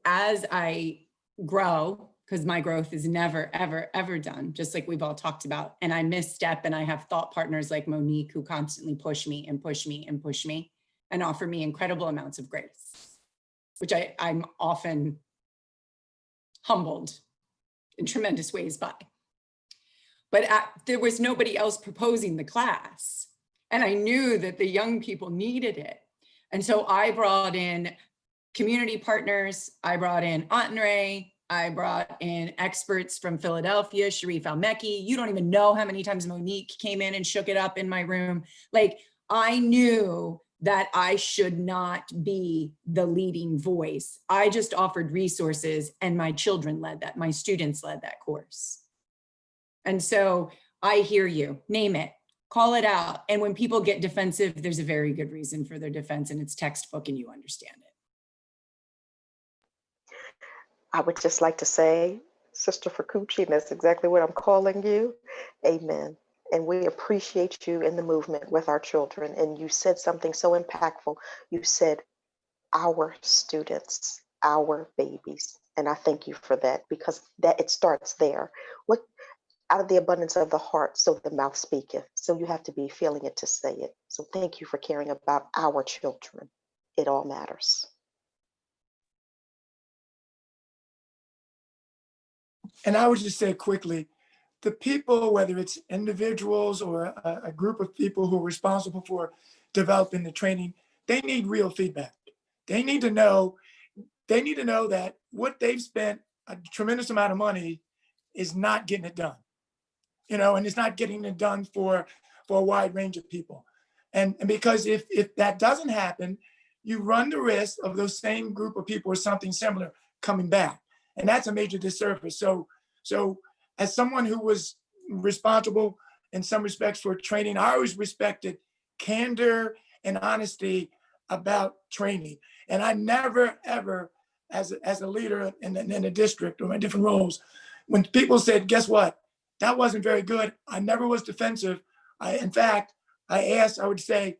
as I grow, because my growth is never, ever, ever done, just like we've all talked about, and I misstep and I have thought partners like Monique who constantly push me and push me and push me and offer me incredible amounts of grace, which I'm often humbled in tremendous ways by. But there was nobody else proposing the class. And I knew that the young people needed it. And so I brought in community partners. I brought in Aunt-Ray. I brought in experts from Philadelphia, Sharif Al-Mekki. You don't even know how many times Monique came in and shook it up in my room. Like, I knew that I should not be the leading voice. I just offered resources and my children led that, my students led that course. And so I hear you, name it, call it out. And when people get defensive, there's a very good reason for their defense and it's textbook and you understand it. I would just like to say, Sister Fakuchi, and that's exactly what I'm calling you. Amen. And we appreciate you in the movement with our children. And you said something so impactful. You said, our students, our babies. And I thank you for that, because that it starts there. What out of the abundance of the heart, so the mouth speaketh. So you have to be feeling it to say it. So thank you for caring about our children. It all matters. And I would just say quickly, the people, whether it's individuals or a group of people who are responsible for developing the training, they need real feedback. They need to know that what they've spent a tremendous amount of money is not getting it done. And it's not getting it done for a wide range of people. And because if that doesn't happen, you run the risk of those same group of people or something similar coming back. And that's a major disservice. So as someone who was responsible in some respects for training, I always respected candor and honesty about training. And I never, ever, as a leader in a district or in different roles, when people said, guess what? That wasn't very good. I never was defensive. In fact, I would say,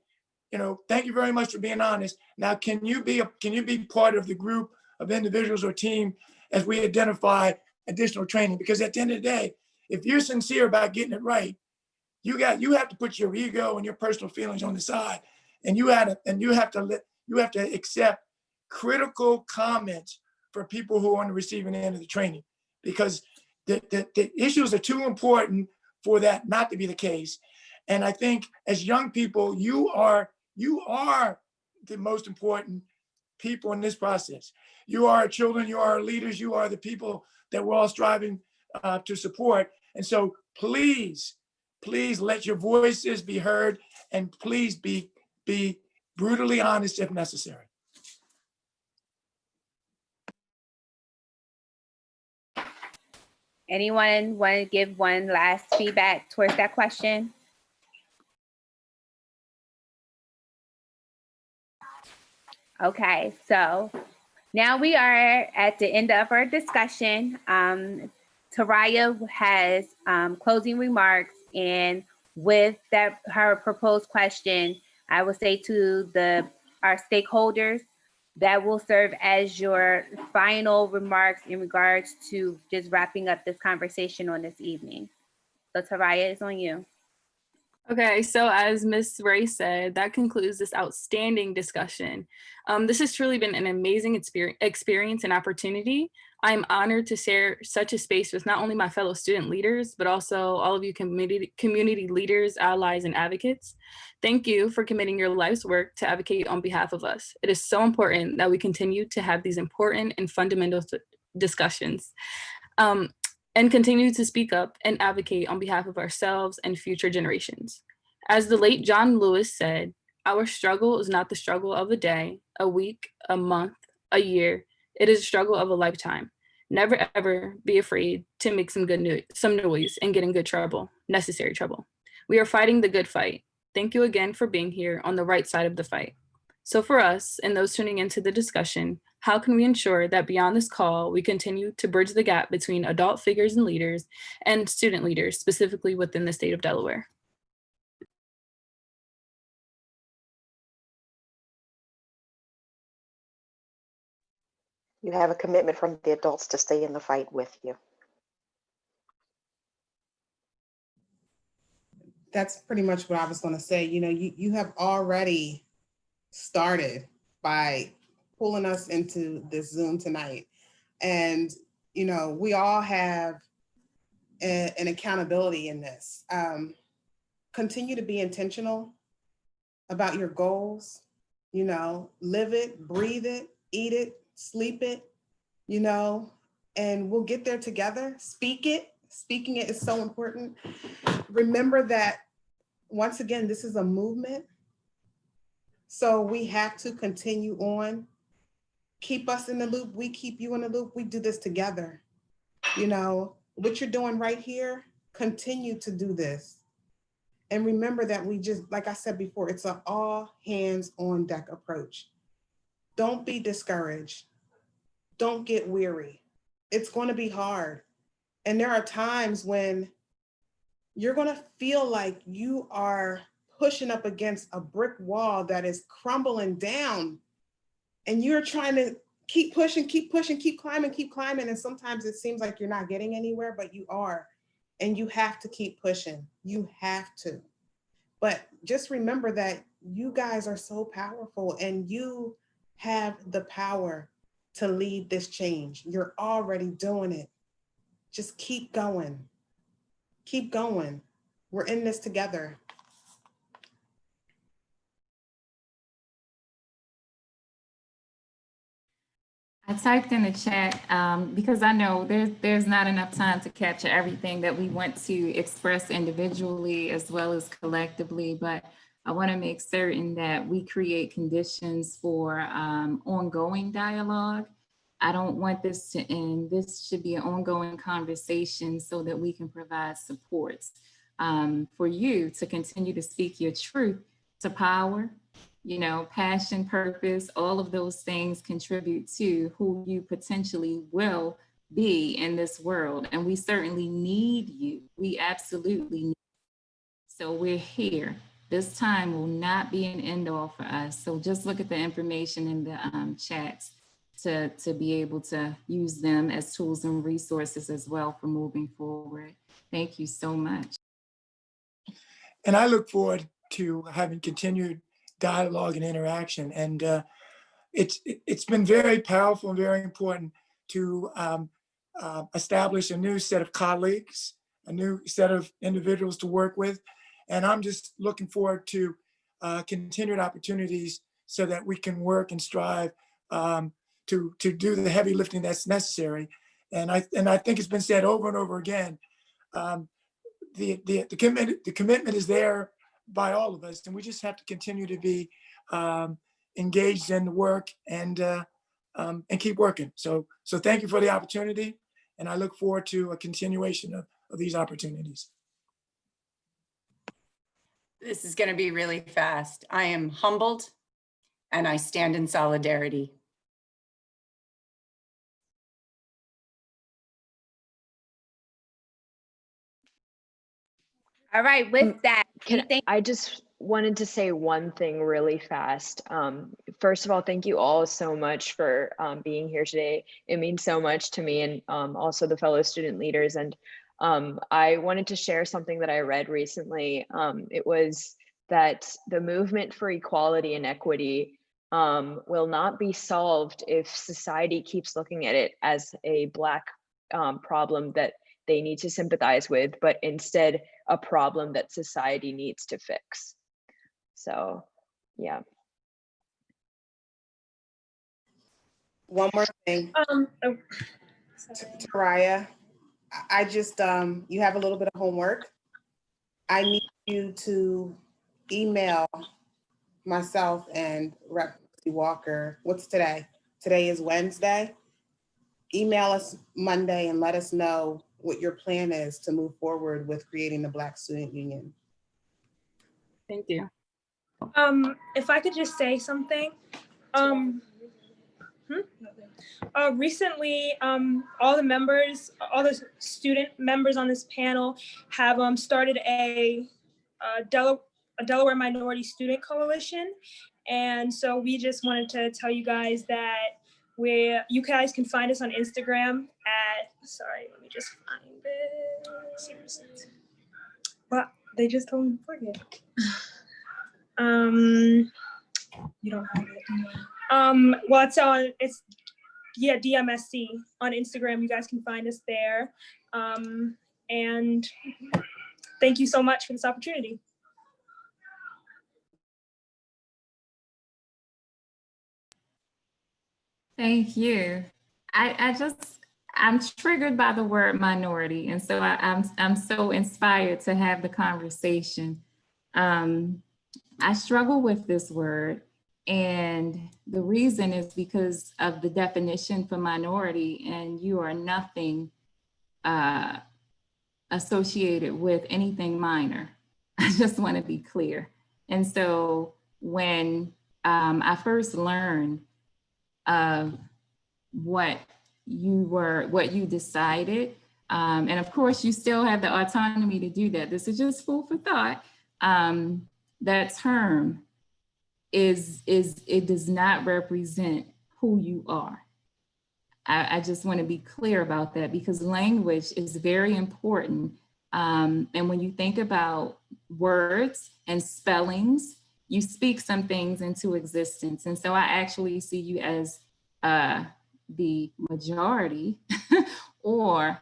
thank you very much for being honest. Now, can you be part of the group of individuals or team as we identify additional training? Because at the end of the day, if you're sincere about getting it right, you have to put your ego and your personal feelings on the side, and you have to accept critical comments for people who are on the receiving end of the training, because the issues are too important for that not to be the case. And I think as young people, you are the most important people in this process. You are our children, you are our leaders, you are the people that we're all striving to support. And so please let your voices be heard, and please be brutally honest if necessary. Anyone want to give one last feedback towards that question? Okay, so now we are at the end of our discussion. Taraya has closing remarks, and with her proposed question, I will say to our stakeholders, that will serve as your final remarks in regards to just wrapping up this conversation on this evening. So Taraya, it's on you. Okay, so as Ms. Ray said, that concludes this outstanding discussion. This has truly been an amazing experience and opportunity. I'm honored to share such a space with not only my fellow student leaders, but also all of you community leaders, allies, and advocates. Thank you for committing your life's work to advocate on behalf of us. It is so important that we continue to have these important and fundamental discussions. And continue to speak up and advocate on behalf of ourselves and future generations. As the late John Lewis said, our struggle is not the struggle of a day, a week, a month, a year. It is a struggle of a lifetime. Never ever be afraid to make some noise and get in good trouble, necessary trouble. We are fighting the good fight. Thank you again for being here on the right side of the fight. So for us and those tuning into the discussion, how can we ensure that beyond this call, we continue to bridge the gap between adult figures and leaders and student leaders, specifically within the state of Delaware? You have a commitment from the adults to stay in the fight with you. That's pretty much what I was going to say. You know, you have already started by pulling us into this Zoom tonight. And, you know, we all have an accountability in this. Continue to be intentional about your goals, you know, live it, breathe it, eat it, sleep it, you know, and we'll get there together. Speak it. Speaking it is so important. Remember that, once again, this is a movement. So we have to continue on. Keep us in the loop. We keep you in the loop. We do this together. You know, what you're doing right here, continue to do this. And remember that we just, like I said before, it's an all hands on deck approach. Don't be discouraged. Don't get weary. It's going to be hard. And there are times when you're going to feel like you are pushing up against a brick wall that is crumbling down. And you're trying to keep pushing, keep climbing. And sometimes it seems like you're not getting anywhere, but you are. And you have to keep pushing. You have to. But just remember that you guys are so powerful and you have the power to lead this change. You're already doing it. Just keep going. Keep going. We're in this together. I typed in the chat because I know there's not enough time to capture everything that we want to express individually as well as collectively, but I want to make certain that we create conditions for ongoing dialogue. I don't want this to end. This should be an ongoing conversation so that we can provide supports for you to continue to speak your truth to power. You know, passion, purpose, all of those things contribute to who you potentially will be in this world. And we certainly need you. We absolutely need you. So we're here. This time will not be an end all for us. So just look at the information in the chats to be able to use them as tools and resources as well for moving forward. Thank you so much. And I look forward to having continued dialogue and interaction. And it's been very powerful and very important to establish a new set of colleagues, a new set of individuals to work with. And I'm just looking forward to continued opportunities so that we can work and strive to do the heavy lifting that's necessary. And I think it's been said over and over again, the commitment is there by all of us, and we just have to continue to be engaged in the work and keep working. So thank you for the opportunity, and I look forward to a continuation of these opportunities. This is going to be really fast. I am humbled and I stand in solidarity. All right, with that, I just wanted to say one thing really fast. First of all, thank you all so much for being here today. It means so much to me and also the fellow student leaders. And I wanted to share something that I read recently. It was that the movement for equality and equity will not be solved if society keeps looking at it as a Black problem that they need to sympathize with, but instead a problem that society needs to fix. So, yeah. One more thing, Taraya, I just, you have a little bit of homework. I need you to email myself and Rep. Walker. What's today? Today is Wednesday. Email us Monday and let us know what your plan is to move forward with creating the Black Student Union. Thank you. If I could just say something. Recently, all the student members on this panel have started a Delaware Minority Student Coalition. And so we just wanted to tell you guys that you guys can find us on Instagram at, sorry, let me just find it. Well, they just told me to forget. You don't have it. Well, it's DMSC on Instagram. You guys can find us there. And thank you so much for this opportunity. Thank you. I'm triggered by the word minority. And so I'm so inspired to have the conversation. I struggle with this word. And the reason is because of the definition for minority, and you are nothing associated with anything minor. I just want to be clear. And so when I first learned of what you decided, and of course you still have the autonomy to do that. This is just food for thought. That term it does not represent who you are. I just want to be clear about that, because language is very important. And when you think about words and spellings, you speak some things into existence. And so I actually see you as the majority or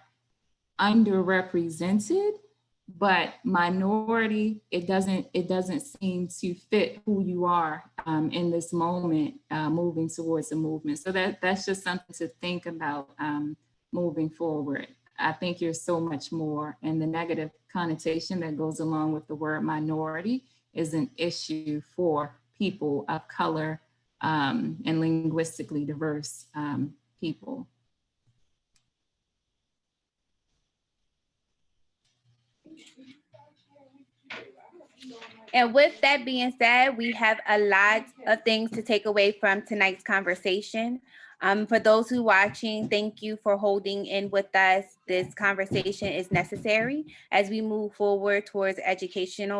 underrepresented, but minority, it doesn't seem to fit who you are in this moment, moving towards a movement. So that's just something to think about moving forward. I think you're so much more, and the negative connotation that goes along with the word minority is an issue for people of color and linguistically diverse people. And with that being said, we have a lot of things to take away from tonight's conversation. For those who are watching, thank you for holding in with us. This conversation is necessary as we move forward towards education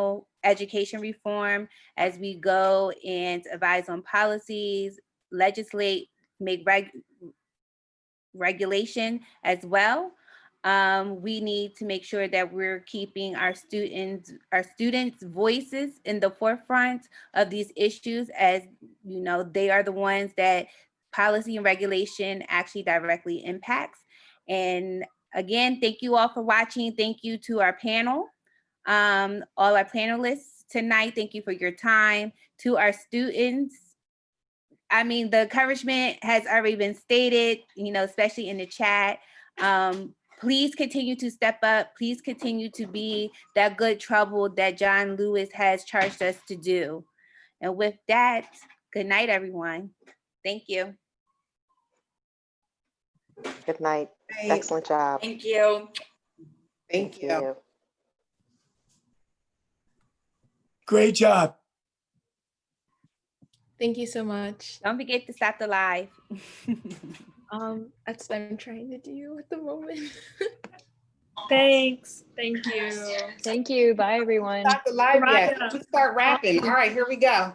reform, as we go and advise on policies, legislate, make regulation as well. We need to make sure that we're keeping our students' voices in the forefront of these issues, as you know, they are the ones that policy and regulation actually directly impacts. And again, thank you all for watching. Thank you to our panel, all our panelists tonight. Thank you for your time. To our students, I mean, the encouragement has already been stated, you know, especially in the chat. Please continue to step up. Please continue to be that good trouble that John Lewis has charged us to do. And with that, good night, everyone. Thank you. Good night. Excellent job. Thank you. Thank you. Great job. Thank you so much. Don't forget to stop the live. That's what I'm trying to do at the moment. Thanks. Thank you. Thank you. Bye, everyone. Stop the live yet. Let's start rapping. All right, here we go.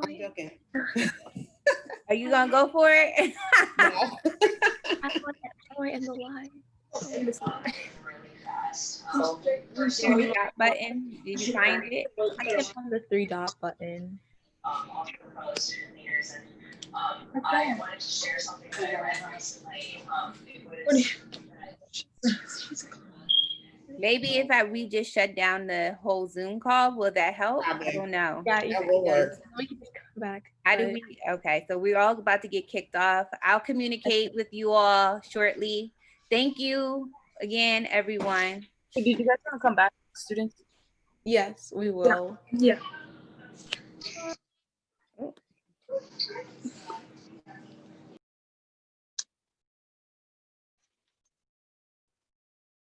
I'm joking. Are you gonna go for it? No. I want to end the live. Three-dot button. Did you find it? I clicked on the 3-dot button. All your proposed student leaders, and I wanted to share something that I read recently. Maybe if we just shut down the whole Zoom call, will that help? I don't know. Yeah, That will work. we can just come back. How do we? Okay, so we're all about to get kicked off. I'll communicate with you all shortly. Thank you again, everyone. Did you guys want to come back, students? Yes, we will. Yeah.